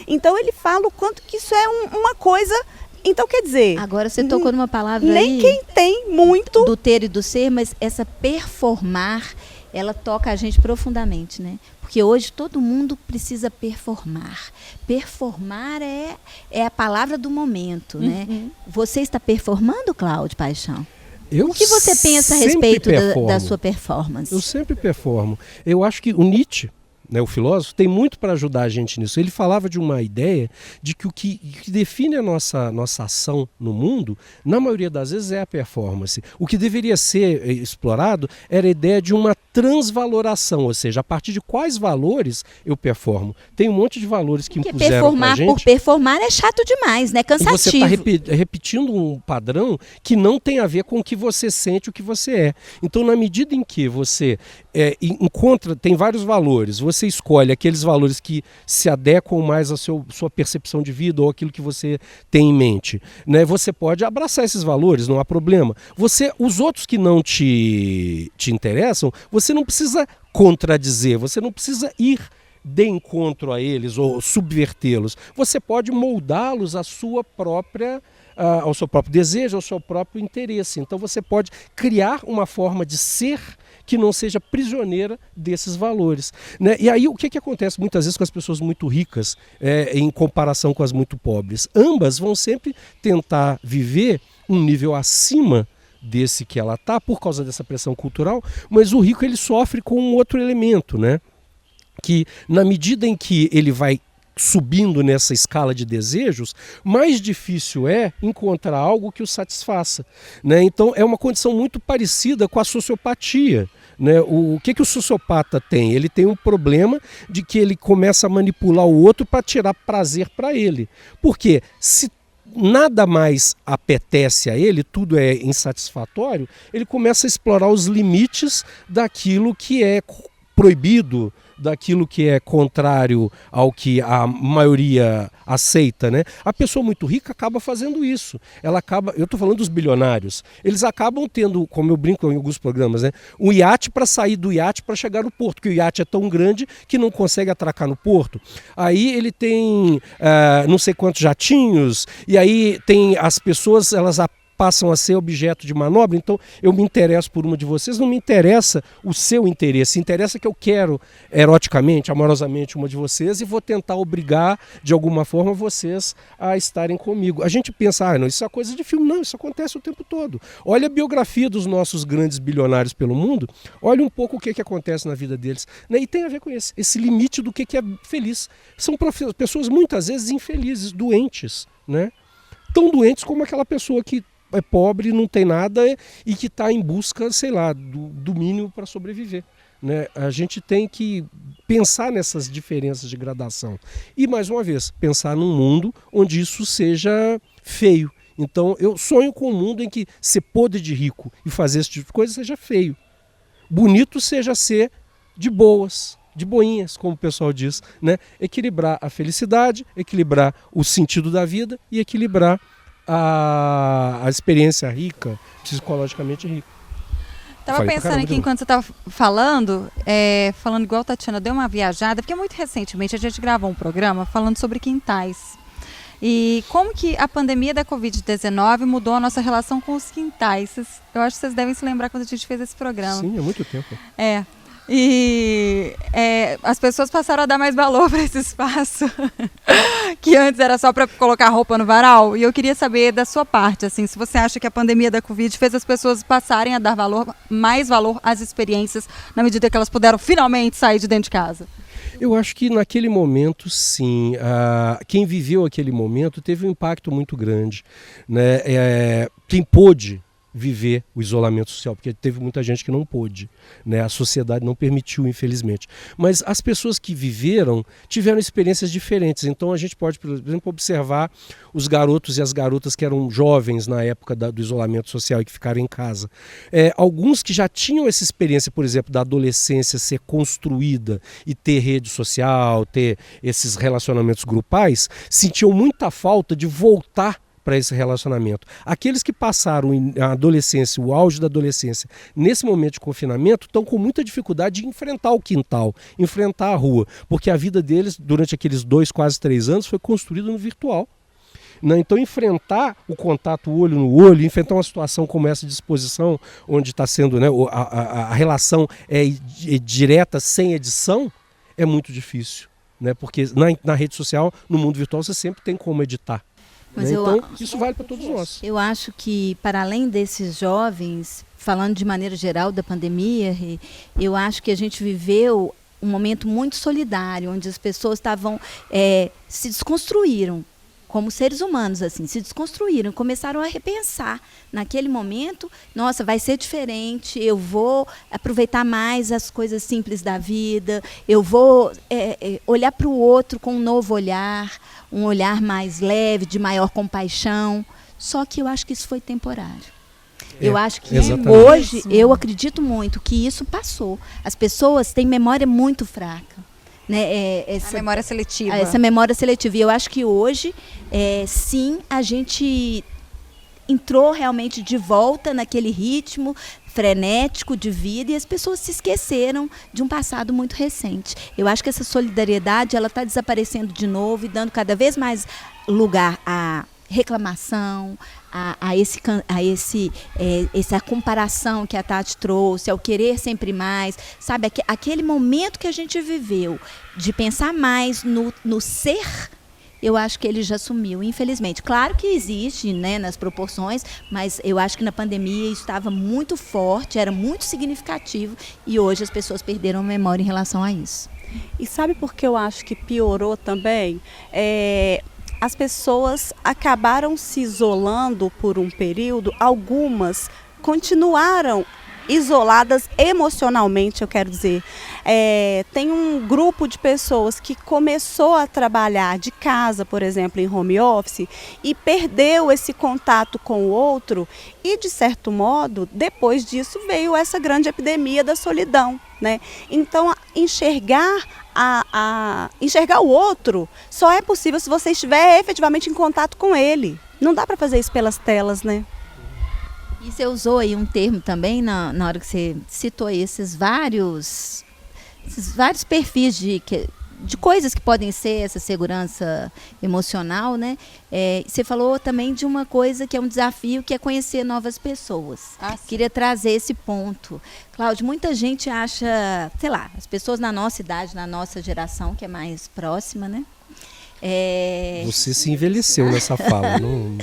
Então ele fala o quanto que isso é uma coisa. Então, quer dizer... Agora você tocou numa palavra nem aí... quem tem muito... Do ter e do ser, mas essa performar, ela toca a gente profundamente, né? Porque hoje todo mundo precisa performar. Performar é a palavra do momento, né? Você está performando, Cláudio Paixão? O que você pensa a respeito da sua performance? Eu sempre performo. Eu acho que o Nietzsche, né, o filósofo, tem muito para ajudar a gente nisso. Ele falava de uma ideia de que o que define a nossa ação no mundo, na maioria das vezes, é a performance. O que deveria ser explorado era a ideia de uma transvaloração, ou seja, a partir de quais valores eu performo. Tem um monte de valores que impuseram pra gente. Por performar é chato demais, né? Cansativo. E você está repetindo um padrão que não tem a ver com o que você sente, o que você é. Então, na medida em que você tem vários valores, você escolhe aqueles valores que se adequam mais à sua percepção de vida ou aquilo que você tem em mente, né? Você pode abraçar esses valores, não há problema. Os outros que não te interessam, você não precisa contradizer, você não precisa ir de encontro a eles ou subvertê-los. Você pode moldá-los ao seu próprio desejo, ao seu próprio interesse. Então você pode criar uma forma de ser que não seja prisioneira desses valores, né? E aí o que acontece muitas vezes com as pessoas muito ricas em comparação com as muito pobres? Ambas vão sempre tentar viver um nível acima desse que ela está, por causa dessa pressão cultural, mas o rico ele sofre com um outro elemento, né? Que na medida em que ele vai subindo nessa escala de desejos, mais difícil é encontrar algo que o satisfaça, né? Então é uma condição muito parecida com a sociopatia, né? O que o sociopata tem? Ele tem um problema de que ele começa a manipular o outro para tirar prazer para ele. Porque se nada mais apetece a ele, tudo é insatisfatório, ele começa a explorar os limites daquilo que é proibido, daquilo que é contrário ao que a maioria aceita, né? A pessoa muito rica acaba fazendo isso. Ela acaba, eu estou falando dos bilionários, eles acabam tendo, como eu brinco em alguns programas, né, um iate para sair do iate para chegar no porto, porque o iate é tão grande que não consegue atracar no porto. Aí ele tem não sei quantos jatinhos, e aí tem as pessoas, elas passam a ser objeto de manobra. Então eu me interesso por uma de vocês, não me interessa o seu interesse, interessa que eu quero eroticamente, amorosamente uma de vocês e vou tentar obrigar de alguma forma vocês a estarem comigo. A gente pensa, não, isso é coisa de filme. Não, isso acontece o tempo todo. Olha a biografia dos nossos grandes bilionários pelo mundo, olha um pouco o que acontece na vida deles, né? E tem a ver com esse limite do que é feliz. São pessoas muitas vezes infelizes, doentes, né? Tão doentes como aquela pessoa que é pobre, não tem nada e que está em busca, sei lá, do mínimo para sobreviver, né? A gente tem que pensar nessas diferenças de gradação. E, mais uma vez, pensar num mundo onde isso seja feio. Então, eu sonho com um mundo em que ser podre de rico e fazer esse tipo de coisa seja feio. Bonito seja ser de boas, de boinhas, como o pessoal diz, né? Equilibrar a felicidade, equilibrar o sentido da vida e equilibrar a experiência rica, psicologicamente rica. Estava pensando aqui enquanto você estava falando igual a Tatiana, deu uma viajada, porque muito recentemente a gente gravou um programa falando sobre quintais. E como que a pandemia da Covid-19 mudou a nossa relação com os quintais. Eu acho que vocês devem se lembrar quando a gente fez esse programa. Sim, há muito tempo. E as pessoas passaram a dar mais valor para esse espaço que antes era só para colocar roupa no varal. E eu queria saber da sua parte, assim, se você acha que a pandemia da Covid fez as pessoas passarem a dar mais valor às experiências na medida que elas puderam finalmente sair de dentro de casa. Eu acho que naquele momento, sim. Quem viveu aquele momento teve um impacto muito grande, né? Quem pôde viver o isolamento social, porque teve muita gente que não pôde, né? A sociedade não permitiu, infelizmente. Mas as pessoas que viveram tiveram experiências diferentes. Então a gente pode, por exemplo, observar os garotos e as garotas que eram jovens na época do isolamento social e que ficaram em casa. Alguns que já tinham essa experiência, por exemplo, da adolescência ser construída e ter rede social, ter esses relacionamentos grupais, sentiam muita falta de voltar para esse relacionamento. Aqueles que passaram a adolescência, o auge da adolescência, nesse momento de confinamento, estão com muita dificuldade de enfrentar o quintal, enfrentar a rua, porque a vida deles, durante aqueles 2, quase 3 anos, foi construída no virtual. Então, enfrentar o contato olho no olho, enfrentar uma situação como essa de exposição, onde está sendo, né, a relação é direta, sem edição, é muito difícil, né? Porque na rede social, no mundo virtual, você sempre tem como editar. Mas então, isso vale para todos nós. Eu acho que, para além desses jovens, falando de maneira geral da pandemia, eu acho que a gente viveu um momento muito solidário, onde as pessoas se desconstruíram, como seres humanos, assim, se desconstruíram, começaram a repensar. Naquele momento, nossa, vai ser diferente, eu vou aproveitar mais as coisas simples da vida, eu vou olhar para o outro com um novo olhar, um olhar mais leve, de maior compaixão. Só que eu acho que isso foi temporário. Eu acho que hoje, eu acredito muito que isso passou. As pessoas têm memória muito fraca. Né, a memória seletiva. Essa memória seletiva. E eu acho que hoje, sim, a gente entrou realmente de volta naquele ritmo frenético de vida e as pessoas se esqueceram de um passado muito recente. Eu acho que essa solidariedade ela está desaparecendo de novo e dando cada vez mais lugar à reclamação, essa comparação que a Tati trouxe, ao querer sempre mais, sabe? Aquele momento que a gente viveu de pensar mais no ser eu acho que ele já sumiu, infelizmente. Claro que existe, né, nas proporções, mas eu acho que na pandemia isso estava muito forte, era muito significativo e hoje as pessoas perderam a memória em relação a isso. E sabe por que eu acho que piorou também? As pessoas acabaram se isolando por um período, algumas continuaram isoladas emocionalmente, eu quero dizer. Tem um grupo de pessoas que começou a trabalhar de casa, por exemplo, em home office, e perdeu esse contato com o outro, e de certo modo, depois disso veio essa grande epidemia da solidão, né? Então, enxergar o outro só é possível se você estiver efetivamente em contato com ele. Não dá para fazer isso pelas telas, né? E você usou aí um termo também na hora que você citou aí esses vários perfis de coisas que podem ser essa segurança emocional, né? Você falou também de uma coisa que é um desafio, que é conhecer novas pessoas. Queria trazer esse ponto. Cláudio, muita gente acha, sei lá, as pessoas na nossa idade, na nossa geração, que é mais próxima, né? Você se envelheceu nessa fala. Não...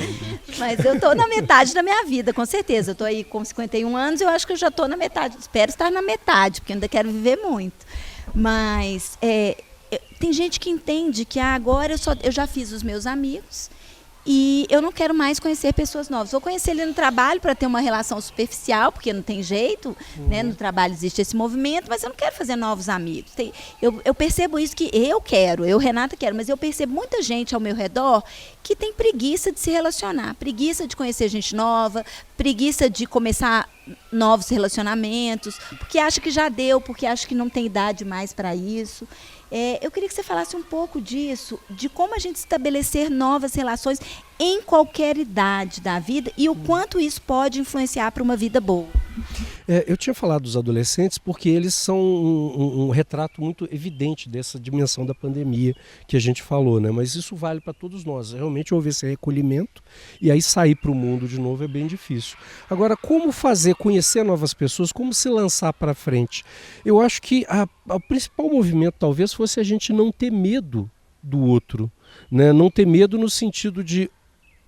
Mas eu estou na metade da minha vida, com certeza. Eu estou aí com 51 anos, eu acho que eu já estou na metade. Espero estar na metade, porque ainda quero viver muito. Mas tem gente que entende que agora eu já fiz os meus amigos e eu não quero mais conhecer pessoas novas. Vou conhecer ele no trabalho para ter uma relação superficial, porque não tem jeito, né? No trabalho existe esse movimento, mas eu não quero fazer novos amigos. Eu percebo isso, que eu, Renata, quero, mas eu percebo muita gente ao meu redor que tem preguiça de se relacionar, preguiça de conhecer gente nova, preguiça de começar novos relacionamentos, porque acha que já deu, porque acha que não tem idade mais para isso. Eu queria que você falasse um pouco disso, de como a gente estabelecer novas relações em qualquer idade da vida e o quanto isso pode influenciar para uma vida boa. Eu tinha falado dos adolescentes porque eles são um retrato muito evidente dessa dimensão da pandemia que a gente falou, né? Mas isso vale para todos nós. Realmente houve esse recolhimento e aí sair para o mundo de novo é bem difícil. Agora, como conhecer novas pessoas, como se lançar para frente? Eu acho que o principal movimento talvez fosse a gente não ter medo do outro, né? Não ter medo no sentido de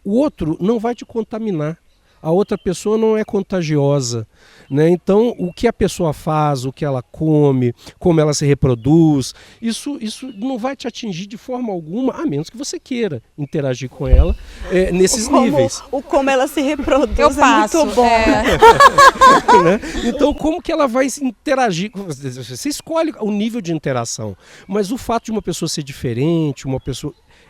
o outro não vai te contaminar. A outra pessoa não é contagiosa, né? Então, o que a pessoa faz, o que ela come, como ela se reproduz, isso não vai te atingir de forma alguma, a menos que você queira interagir com ela nesses níveis. Como ela se reproduz é muito bom. Né? Então, como que ela vai interagir? Você escolhe o nível de interação, mas o fato de uma pessoa ser diferente,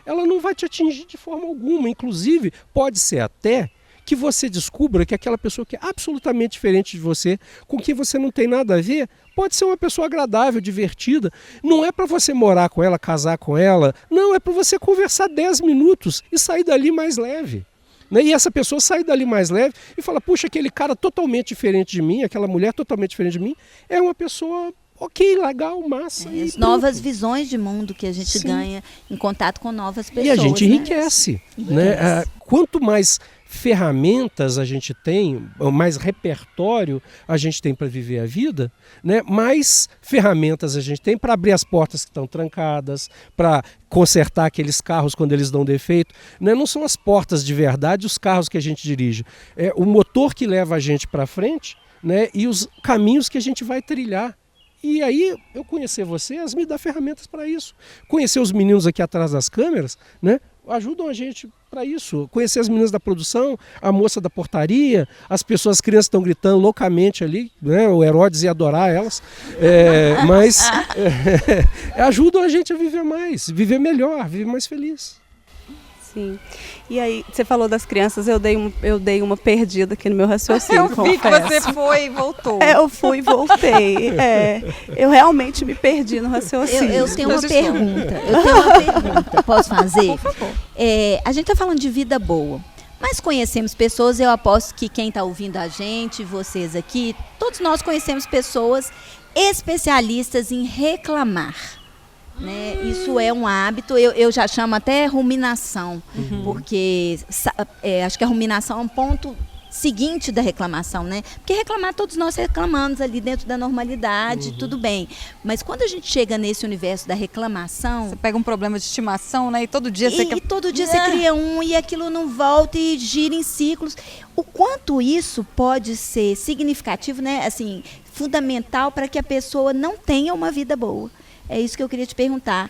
ela não vai te atingir de forma alguma. Inclusive, pode ser até que você descubra que aquela pessoa que é absolutamente diferente de você, com quem você não tem nada a ver, pode ser uma pessoa agradável, divertida. Não é para você morar com ela, casar com ela. Não, é para você conversar 10 minutos e sair dali mais leve. Né? E essa pessoa sair dali mais leve e fala, puxa, aquele cara totalmente diferente de mim, aquela mulher totalmente diferente de mim, é uma pessoa... Ok, legal, massa. As novas visões de mundo que a gente ganha em contato com novas pessoas. E a gente enriquece. Né? Quanto mais ferramentas a gente tem, mais repertório a gente tem para viver a vida, né? Mais ferramentas a gente tem para abrir as portas que estão trancadas, para consertar aqueles carros quando eles dão defeito. Né? Não são as portas de verdade os carros que a gente dirige. É o motor que leva a gente para frente, né? E os caminhos que a gente vai trilhar. E aí, eu conhecer vocês me dá ferramentas para isso. Conhecer os meninos aqui atrás das câmeras, né, ajudam a gente para isso. Conhecer as meninas da produção, a moça da portaria, as crianças estão gritando loucamente ali, né, o Herodes ia adorar elas, mas ajudam a gente a viver mais, viver melhor, viver mais feliz. Sim. E aí, você falou das crianças, eu dei uma perdida aqui no meu raciocínio, eu vi que você foi e voltou. Eu fui e voltei. Eu realmente me perdi no raciocínio. Eu tenho uma pergunta. Posso fazer? Por favor. A gente está falando de vida boa, mas conhecemos pessoas, eu aposto que quem está ouvindo a gente, vocês aqui, todos nós conhecemos pessoas especialistas em reclamar. Né? Isso é um hábito, eu já chamo até ruminação, porque acho que a ruminação é um ponto seguinte da reclamação, né? Porque reclamar, todos nós reclamamos ali dentro da normalidade, tudo bem. Mas quando a gente chega nesse universo da reclamação... Você pega um problema de estimação, né? E todo dia você... E todo dia você cria um e aquilo não volta e gira em ciclos. O quanto isso pode ser significativo, né? Assim, fundamental para que a pessoa não tenha uma vida boa. É isso que eu queria te perguntar.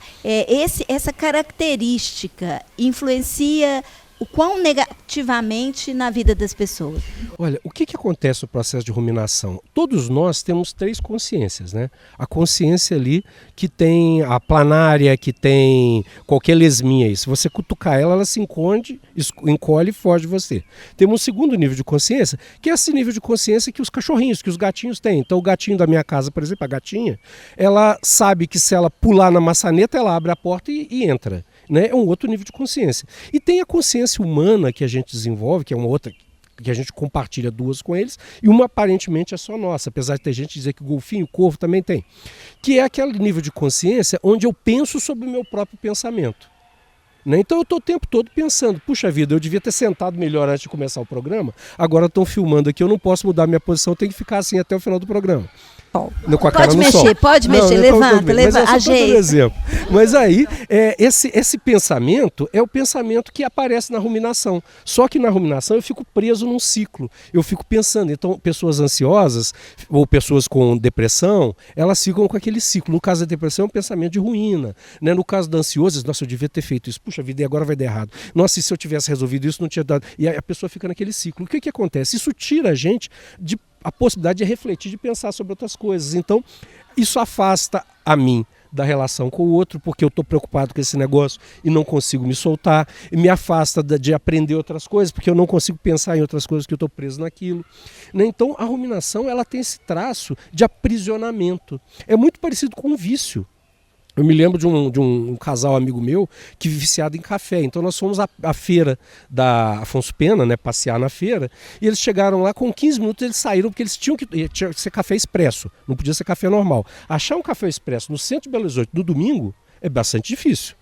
Essa característica influencia o quão negativamente na vida das pessoas? Olha, o que acontece no processo de ruminação? Todos nós temos 3 consciências, né? A consciência ali que tem a planária, que tem qualquer lesminha aí. Se você cutucar ela, ela se encolhe e foge de você. Temos um segundo nível de consciência, que é esse nível de consciência que os cachorrinhos, que os gatinhos têm. Então o gatinho da minha casa, por exemplo, a gatinha, ela sabe que se ela pular na maçaneta, ela abre a porta e entra. Né? É um outro nível de consciência. E tem a consciência humana que a gente desenvolve, que é uma outra, que a gente compartilha 2 com eles, e uma aparentemente é só nossa, apesar de ter gente dizer que o golfinho, o corvo também tem. Que é aquele nível de consciência onde eu penso sobre o meu próprio pensamento. Né? Então eu estou o tempo todo pensando, puxa vida, eu devia ter sentado melhor antes de começar o programa, agora estão filmando aqui, eu não posso mudar minha posição, eu tenho que ficar assim até o final do programa. No, com a cara no sol. Pode mexer, levanta, exemplo. Mas aí, esse pensamento é o pensamento que aparece na ruminação. Só que na ruminação eu fico preso num ciclo. Eu fico pensando. Então, pessoas ansiosas ou pessoas com depressão, elas ficam com aquele ciclo. No caso da depressão, é um pensamento de ruína. Né? No caso da ansiosa, nossa, eu devia ter feito isso. Puxa vida, e agora vai dar errado. Nossa, e se eu tivesse resolvido isso, não tinha dado. E a pessoa fica naquele ciclo. O que acontece? Isso tira a gente a possibilidade de refletir, de pensar sobre outras coisas. Então, isso afasta a mim da relação com o outro, porque eu estou preocupado com esse negócio e não consigo me soltar, e me afasta de aprender outras coisas, porque eu não consigo pensar em outras coisas, que eu estou preso naquilo. Então, a ruminação, ela tem esse traço de aprisionamento. É muito parecido com um vício. Eu me lembro de um casal amigo meu que viciado em café. Então nós fomos à feira da Afonso Pena, né, passear na feira, e eles chegaram lá, com 15 minutos eles saíram, porque eles tinha que ser café expresso, não podia ser café normal. Achar um café expresso no centro de Belo Horizonte no domingo é bastante difícil.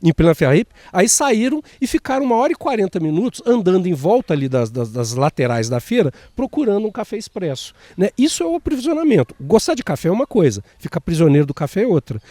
Em plena Ferraípe, aí saíram e ficaram 1h40 andando em volta ali das laterais da feira, procurando um café expresso. Né? Isso é o aprisionamento. Gostar de café é uma coisa, ficar prisioneiro do café é outra.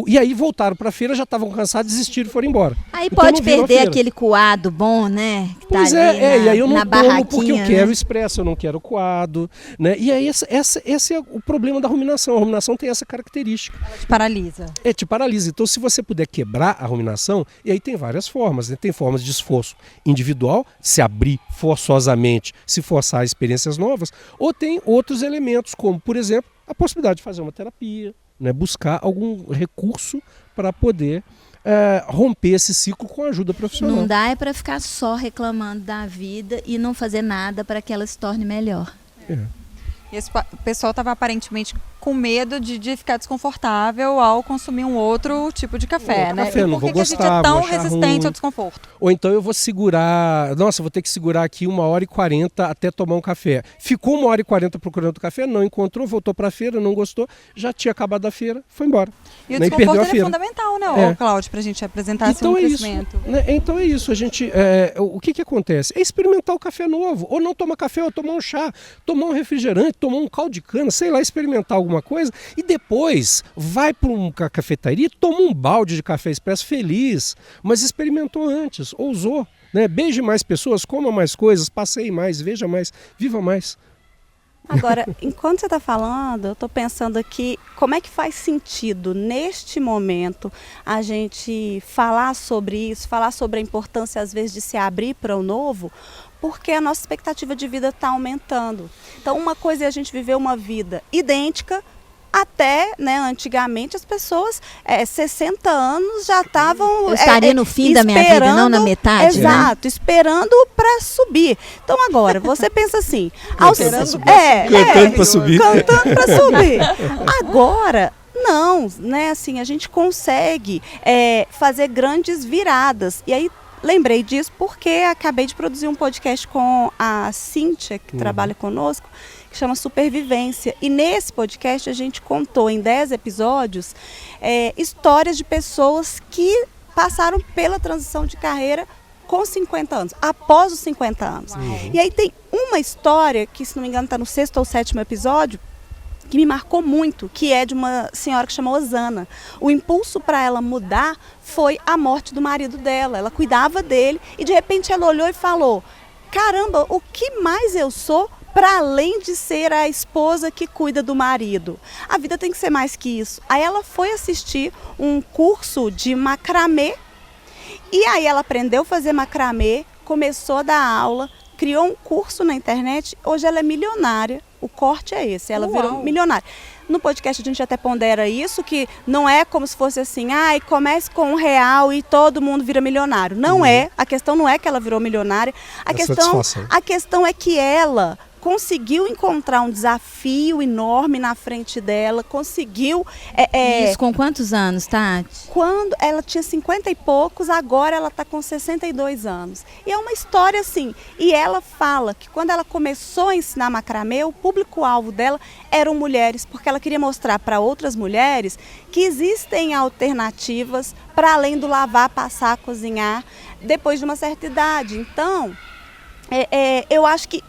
E aí voltaram para a feira, já estavam cansados, desistiram e foram embora. Aí então, pode perder aquele coado bom, né? Que pois tá e aí eu não tomo porque eu quero expresso, eu não quero coado. Né? E aí esse é o problema da ruminação. A ruminação tem essa característica. Ela te paralisa. Te paralisa. Então se você puder quebrar a ruminação, e aí tem várias formas, né? Tem formas de esforço individual, se abrir forçosamente, se forçar experiências novas, ou tem outros elementos, como, por exemplo, a possibilidade de fazer uma terapia, né? Buscar algum recurso para poder romper esse ciclo com a ajuda profissional. Não dá para ficar só reclamando da vida e não fazer nada para que ela se torne melhor. E esse pessoal estava aparentemente com medo de ficar desconfortável ao consumir um outro tipo de café, né? Café, não vou gostar, a gente é tão resistente ao desconforto? Ou então eu vou segurar, vou ter que segurar aqui 1h40 até tomar um café. Ficou 1h40 procurando café, não encontrou, voltou para a feira, não gostou, já tinha acabado a feira, foi embora. E o desconforto é fundamental, né, Cláudio, para a gente apresentar então esse crescimento. Então é isso, a gente, o que acontece? É experimentar o café novo, ou não tomar café, ou tomar um chá, tomar um refrigerante, tomar um caldo de cana, sei lá, experimentar alguma coisa, e depois vai para uma cafeteria, toma um balde de café expresso feliz, mas experimentou antes, ousou, né? Beije mais pessoas, coma mais coisas, passeie mais, veja mais, viva mais. Agora, enquanto você está falando, eu estou pensando aqui, como é que faz sentido, neste momento, a gente falar sobre isso, falar sobre a importância, às vezes, de se abrir para o novo, porque a nossa expectativa de vida está aumentando. Então, uma coisa é a gente viver uma vida idêntica, até, né, antigamente as pessoas 60 anos já estavam... Eu estaria no fim da minha vida, não na metade, exato, né? Esperando para subir. Então agora, você pensa assim... Cantando para subir. Cantando para subir. Agora... Não, né, assim, a gente consegue fazer grandes viradas. E aí, lembrei disso porque acabei de produzir um podcast com a Cíntia, que trabalha conosco, que chama Supervivência. E nesse podcast a gente contou em 10 episódios histórias de pessoas que passaram pela transição de carreira com 50 anos, após os 50 anos. E aí tem uma história, que se não me engano está no 6º ou 7º episódio, que me marcou muito, que é de uma senhora que chama Osana. O impulso para ela mudar foi a morte do marido dela. Ela cuidava dele e de repente ela olhou e falou: caramba, o que mais eu sou para além de ser a esposa que cuida do marido? A vida tem que ser mais que isso. Aí ela foi assistir um curso de macramê e aí ela aprendeu a fazer macramê, começou a dar aula, criou um curso na internet, hoje ela é milionária. O corte é esse, ela virou milionária. No podcast a gente até pondera isso, que não é como se fosse assim, comece com R$1 e todo mundo vira milionário. Não é, a questão não é que ela virou milionária, a questão é que ela conseguiu encontrar um desafio enorme na frente dela, conseguiu... Isso com quantos anos, Tati? Quando ela tinha 50 e poucos, agora ela está com 62 anos. E é uma história assim, e ela fala que quando ela começou a ensinar macramê, o público-alvo dela eram mulheres, porque ela queria mostrar para outras mulheres que existem alternativas para além do lavar, passar, cozinhar, depois de uma certa idade. Então, eu acho que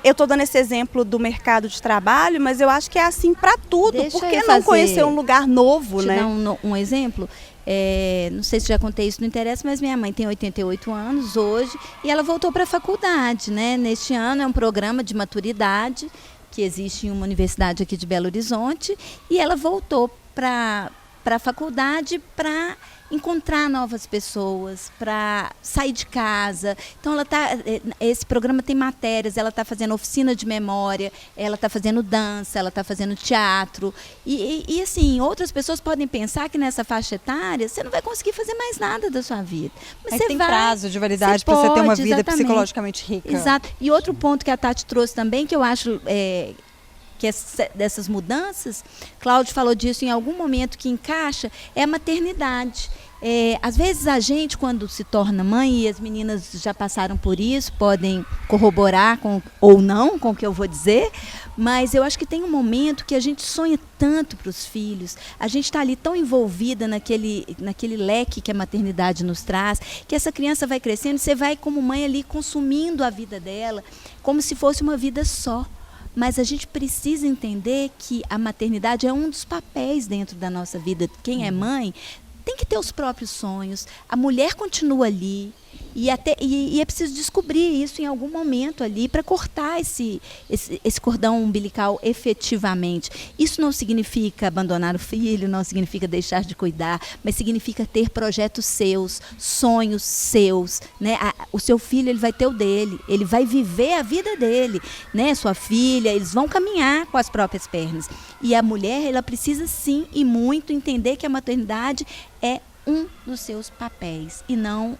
eu estou dando esse exemplo do mercado de trabalho, mas eu acho que é assim para tudo. Por que não conhecer um lugar novo, né? Deixa eu dar um exemplo. Não sei se já contei isso, não interessa, mas minha mãe tem 88 anos hoje e ela voltou para a faculdade, né? Neste ano é um programa de maturidade que existe em uma universidade aqui de Belo Horizonte e ela voltou para a faculdade para encontrar novas pessoas, para sair de casa. Então esse programa tem matérias, ela está fazendo oficina de memória, ela está fazendo dança, ela está fazendo teatro. E assim, outras pessoas podem pensar que nessa faixa etária você não vai conseguir fazer mais nada da sua vida. Mas você tem prazo de validade para você ter uma vida psicologicamente rica. Exato. E outro ponto que a Tati trouxe também, que eu acho... que dessas mudanças, Cláudio falou disso em algum momento que encaixa, é a maternidade. Às vezes a gente, quando se torna mãe, e as meninas já passaram por isso, podem corroborar ou não com o que eu vou dizer, mas eu acho que tem um momento que a gente sonha tanto para os filhos, a gente está ali tão envolvida naquele leque que a maternidade nos traz, que essa criança vai crescendo, você vai como mãe ali consumindo a vida dela, como se fosse uma vida só. Mas a gente precisa entender que a maternidade é um dos papéis dentro da nossa vida. Quem é mãe tem que ter os próprios sonhos. A mulher continua ali. E é preciso descobrir isso em algum momento ali para cortar esse cordão umbilical efetivamente. Isso não significa abandonar o filho, não significa deixar de cuidar, mas significa ter projetos seus, sonhos seus, né? O seu filho, ele vai ter o dele, ele vai viver a vida dele, né? Sua filha, eles vão caminhar com as próprias pernas. E a mulher, ela precisa sim e muito entender que a maternidade é um dos seus papéis e não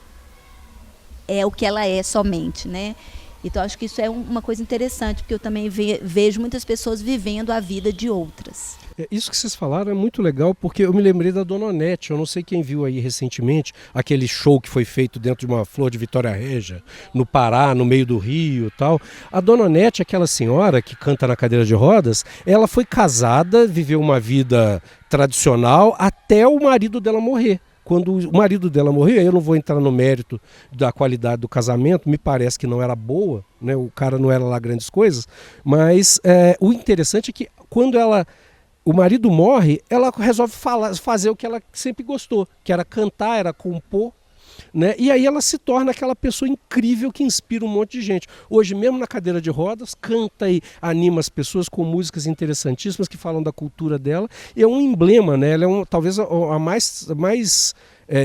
é o que ela é somente, né? Então, acho que isso é uma coisa interessante, porque eu também vejo muitas pessoas vivendo a vida de outras. Isso que vocês falaram é muito legal, porque eu me lembrei da Dona Onete. Eu não sei quem viu aí recentemente aquele show que foi feito dentro de uma flor de Vitória Régia, no Pará, no meio do Rio e tal. A Dona Onete, aquela senhora que canta na cadeira de rodas, ela foi casada, viveu uma vida tradicional até o marido dela morrer. Quando o marido dela morreu, eu não vou entrar no mérito da qualidade do casamento, me parece que não era boa, né? O cara não era lá grandes coisas, mas o interessante é que quando o marido morre, ela resolve fazer o que ela sempre gostou, que era cantar, era compor, né? E aí ela se torna aquela pessoa incrível que inspira um monte de gente. Hoje, mesmo na cadeira de rodas, canta e anima as pessoas com músicas interessantíssimas que falam da cultura dela. E é um emblema, né? Ela é talvez a mais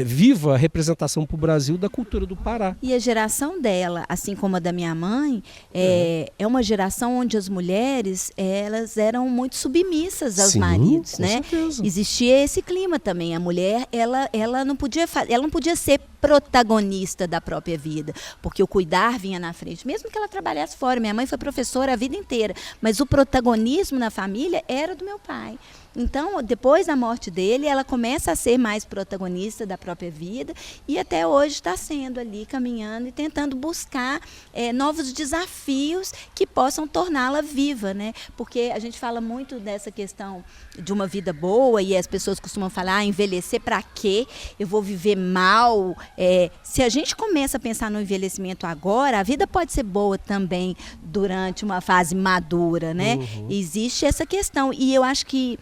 viva representação para o Brasil da cultura do Pará. E a geração dela, assim como a da minha mãe, é uma geração onde as mulheres elas eram muito submissas aos maridos, né? Certeza. Existia esse clima também. A mulher ela não podia ser protagonista da própria vida, porque o cuidar vinha na frente, mesmo que ela trabalhasse fora. Minha mãe foi professora a vida inteira, mas o protagonismo na família era do meu pai. Então, depois da morte dele, ela começa a ser mais protagonista da própria vida e até hoje está sendo ali, caminhando e tentando buscar novos desafios que possam torná-la viva, né? Porque a gente fala muito dessa questão de uma vida boa e as pessoas costumam falar, envelhecer para quê? Eu vou viver mal, Se a gente começa a pensar no envelhecimento agora, a vida pode ser boa também durante uma fase madura, né? Existe essa questão. E eu acho que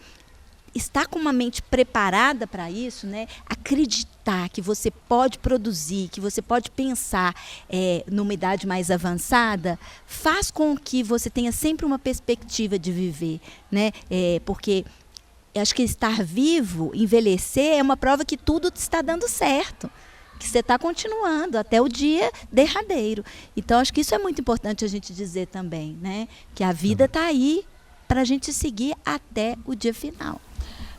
estar com uma mente preparada para isso, né? Acreditar que você pode produzir, que você pode pensar numa idade mais avançada, faz com que você tenha sempre uma perspectiva de viver, né? Porque eu acho que estar vivo, envelhecer, é uma prova que tudo está dando certo, que você está continuando até o dia derradeiro. Então, acho que isso é muito importante a gente dizer também, né? Que a vida está aí para a gente seguir até o dia final.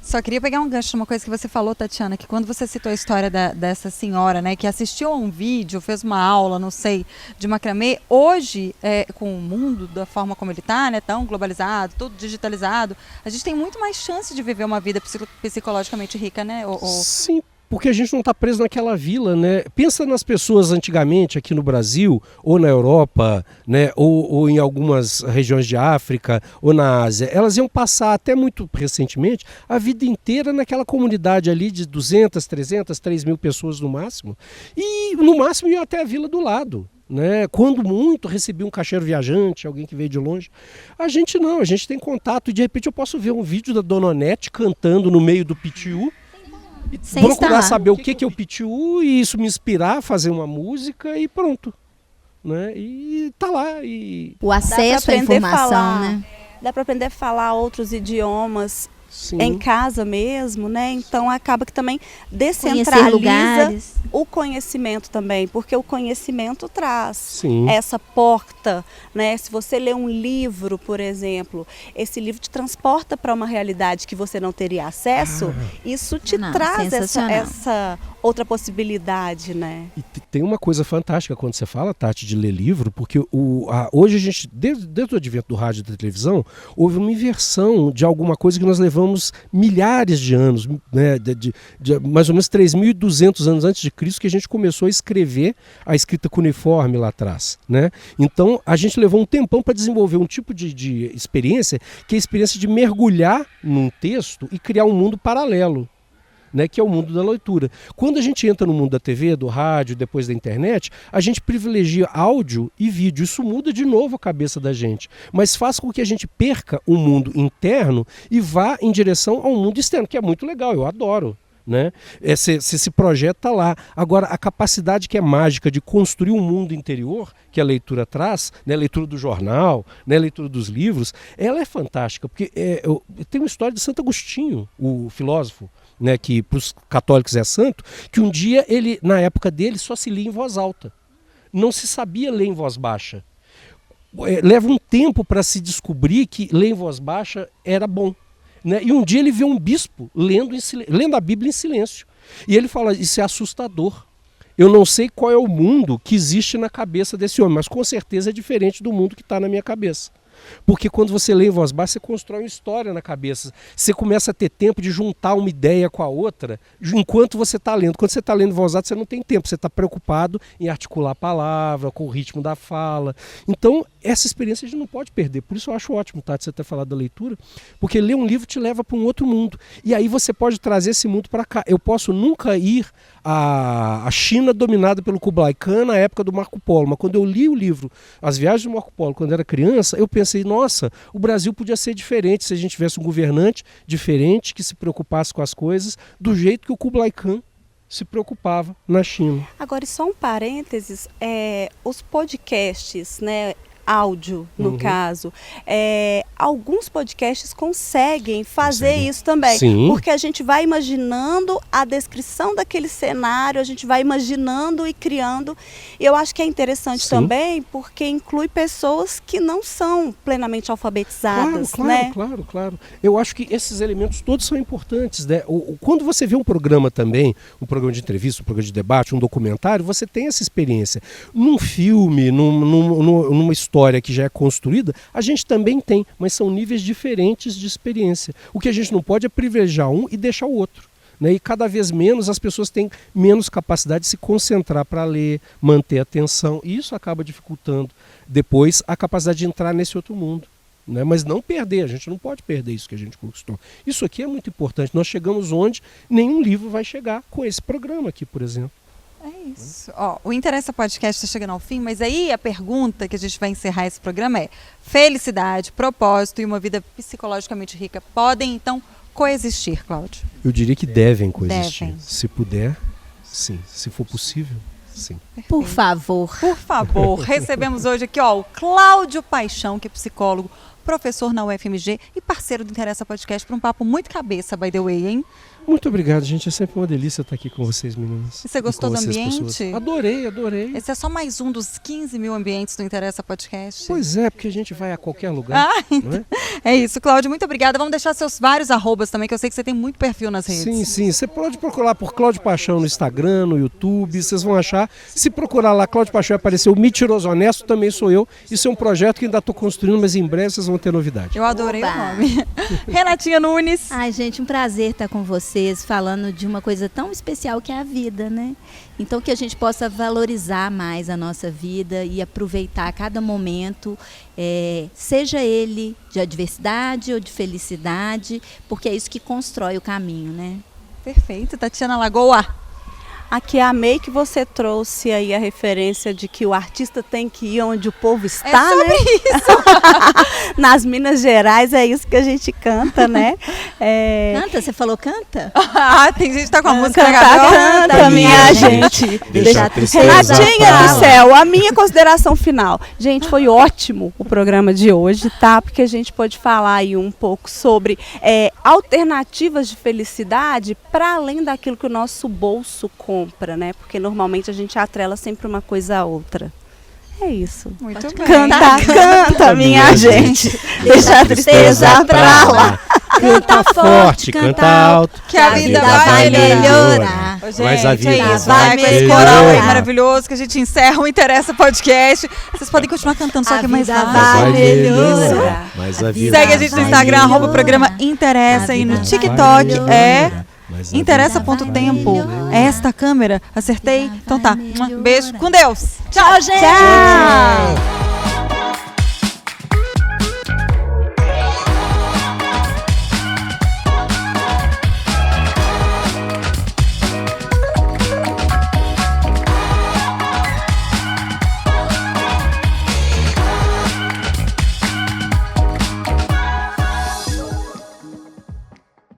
Só queria pegar um gancho numa coisa que você falou, Tatiana, que quando você citou a história dessa senhora, né, que assistiu a um vídeo, fez uma aula, não sei, de macramê, hoje, com o mundo da forma como ele está, né, tão globalizado, tudo digitalizado, a gente tem muito mais chance de viver uma vida psicologicamente rica, né? Sim, porque a gente não está preso naquela vila, né? Pensa nas pessoas antigamente aqui no Brasil, ou na Europa, né? Ou em algumas regiões de África, ou na Ásia. Elas iam passar, até muito recentemente, a vida inteira naquela comunidade ali de 200, 300, 3 mil pessoas no máximo. E no máximo iam até a vila do lado. Né? Quando muito recebia um caixeiro viajante, alguém que veio de longe. A gente não, a gente tem contato. E de repente eu posso ver um vídeo da Dona Onete cantando no meio do PTU. Sem procurar estar. saber o que é o PTU e isso me inspirar a fazer uma música e pronto, né? E tá lá. E O acesso à informação, né? Dá para aprender a falar outros idiomas sim, em casa mesmo, né? Então acaba que também Conhecer descentraliza lugares. o conhecimento também, porque o conhecimento traz sim, essa porta, né? Se você lê um livro, por exemplo, esse livro te transporta para uma realidade que você não teria acesso, isso te Não, traz sensacional. essa outra possibilidade, né? E tem uma coisa fantástica quando você fala, Tati, de ler livro, porque hoje a gente, desde o advento do rádio e da televisão, houve uma inversão de alguma coisa que nós levamos milhares de anos, né, de mais ou menos 3.200 anos antes de Cristo, que a gente começou a escrever a escrita cuneiforme lá atrás, né? Então a gente levou um tempão para desenvolver um tipo de experiência, que é a experiência de mergulhar num texto e criar um mundo paralelo, né, que é o mundo da leitura. Quando a gente entra no mundo da TV, do rádio, depois da internet, a gente privilegia áudio e vídeo. Isso muda de novo a cabeça da gente, mas faz com que a gente perca o mundo interno e vá em direção ao mundo externo, que é muito legal, eu adoro. Né? Esse projeto está lá. Agora, a capacidade que é mágica de construir um mundo interior, que a leitura traz, né? A leitura do jornal, né? A leitura dos livros, ela é fantástica, porque tem uma história de Santo Agostinho, o filósofo, né? Que para os católicos é santo, que um dia ele, na época dele, só se lia em voz alta. Não se sabia ler em voz baixa. Leva um tempo para se descobrir que ler em voz baixa era bom. Né? E um dia ele vê um bispo lendo a Bíblia em silêncio. E ele fala, isso é assustador. Eu não sei qual é o mundo que existe na cabeça desse homem, mas com certeza é diferente do mundo que está na minha cabeça. Porque quando você lê em voz baixa, você constrói uma história na cabeça. Você começa a ter tempo de juntar uma ideia com a outra enquanto você está lendo. Quando você está lendo em voz alta, você não tem tempo. Você está preocupado em articular a palavra, com o ritmo da fala. Então, essa experiência a gente não pode perder. Por isso eu acho ótimo, Tati, você ter falado da leitura, porque ler um livro te leva para um outro mundo. E aí você pode trazer esse mundo para cá. Eu posso nunca ir à China dominada pelo Kublai Khan na época do Marco Polo, mas quando eu li o livro As Viagens do Marco Polo, quando eu era criança, eu pensei, nossa, o Brasil podia ser diferente se a gente tivesse um governante diferente que se preocupasse com as coisas do jeito que o Kublai Khan se preocupava na China. Agora, e só um parênteses, os podcasts, né, áudio no caso, alguns podcasts conseguem fazer isso também. Sim. Porque a gente vai imaginando a descrição daquele cenário, a gente vai imaginando e criando. E eu acho que é interessante Sim. também porque inclui pessoas que não são plenamente alfabetizadas, né? Claro. Eu acho que esses elementos todos são importantes, né? Quando você vê um programa também, um programa de entrevista, um programa de debate, um documentário, você tem essa experiência. Num filme, numa história que já é construída, a gente também tem, mas são níveis diferentes de experiência. O que a gente não pode é privilegiar um e deixar o outro. Né? E cada vez menos as pessoas têm menos capacidade de se concentrar para ler, manter a atenção, e isso acaba dificultando depois a capacidade de entrar nesse outro mundo. Né? Mas não perder, a gente não pode perder isso que a gente conquistou. Isso aqui é muito importante. Nós chegamos onde nenhum livro vai chegar com esse programa aqui, por exemplo. É isso. Ó, o Interessa Podcast está chegando ao fim, mas aí a pergunta que a gente vai encerrar esse programa é: felicidade, propósito e uma vida psicologicamente rica podem, então, coexistir, Cláudio? Eu diria que devem coexistir. Devem. Se puder, sim. Se for possível, sim. Por favor. Por favor, recebemos hoje aqui, ó, o Cláudio Paixão, que é psicólogo, professor na UFMG e parceiro do Interessa Podcast, para um papo muito cabeça, by the way, hein? Muito obrigado, gente. É sempre uma delícia estar aqui com vocês, meninas. E você gostou do ambiente? Adorei, adorei. Esse é só mais um dos 15 mil ambientes do Interessa Podcast. Pois é, porque a gente vai a qualquer lugar, não é? É isso, Cláudio, muito obrigada. Vamos deixar seus vários arrobas também, que eu sei que você tem muito perfil nas redes. Sim, sim. Você pode procurar por Cláudio Paixão no Instagram, no YouTube, vocês vão achar. Se procurar lá, Cláudio Paixão apareceu, o Mentiroso Honesto também sou eu. Isso é um projeto que ainda estou construindo, mas em breve vocês vão ter novidade. Eu adorei Oba. o nome. Renatinha Nunes. Ai, gente, um prazer estar com vocês, falando de uma coisa tão especial que é a vida, né? Então, que a gente possa valorizar mais a nossa vida e aproveitar cada momento, seja ele de adversidade ou de felicidade, porque é isso que constrói o caminho, né? Perfeito, Tatiana Lagoa. Aqui amei que você trouxe aí a referência de que o artista tem que ir onde o povo está, sobre né? Nas Minas Gerais é isso que a gente canta, né? Canta? Você falou canta? Tem gente que tá com a música Canta, na cabeça. canta, minha gente. Deixa a tristeza Renatinha pra do lá. céu, a minha consideração final. Gente, foi ótimo o programa de hoje, tá? Porque a gente pode falar aí um pouco sobre alternativas de felicidade para além daquilo que o nosso bolso compra, né? Porque normalmente a gente atrela sempre uma coisa a outra. É isso. Muito Pode bem. Canta, minha gente. Deixa a tristeza pra lá. Canta forte, canta alto. Que a vida vai melhorar. Ô, gente, Mas a vida é isso. vai Vai com esse melhorar. coral aí maravilhoso que a gente encerra o Interessa Podcast. Vocês podem continuar cantando, só A que mais vida rápido. vai melhorar. Mas a vida Segue a gente no vai Instagram, melhorar. arroba o programa Interessa, e no vida TikTok vai melhorar. Mas a Interessa.tempo. melhorar. É esta câmera? Acertei? Vida então tá. vai melhorar. Beijo. Com Deus. Tchau, gente! Tchau!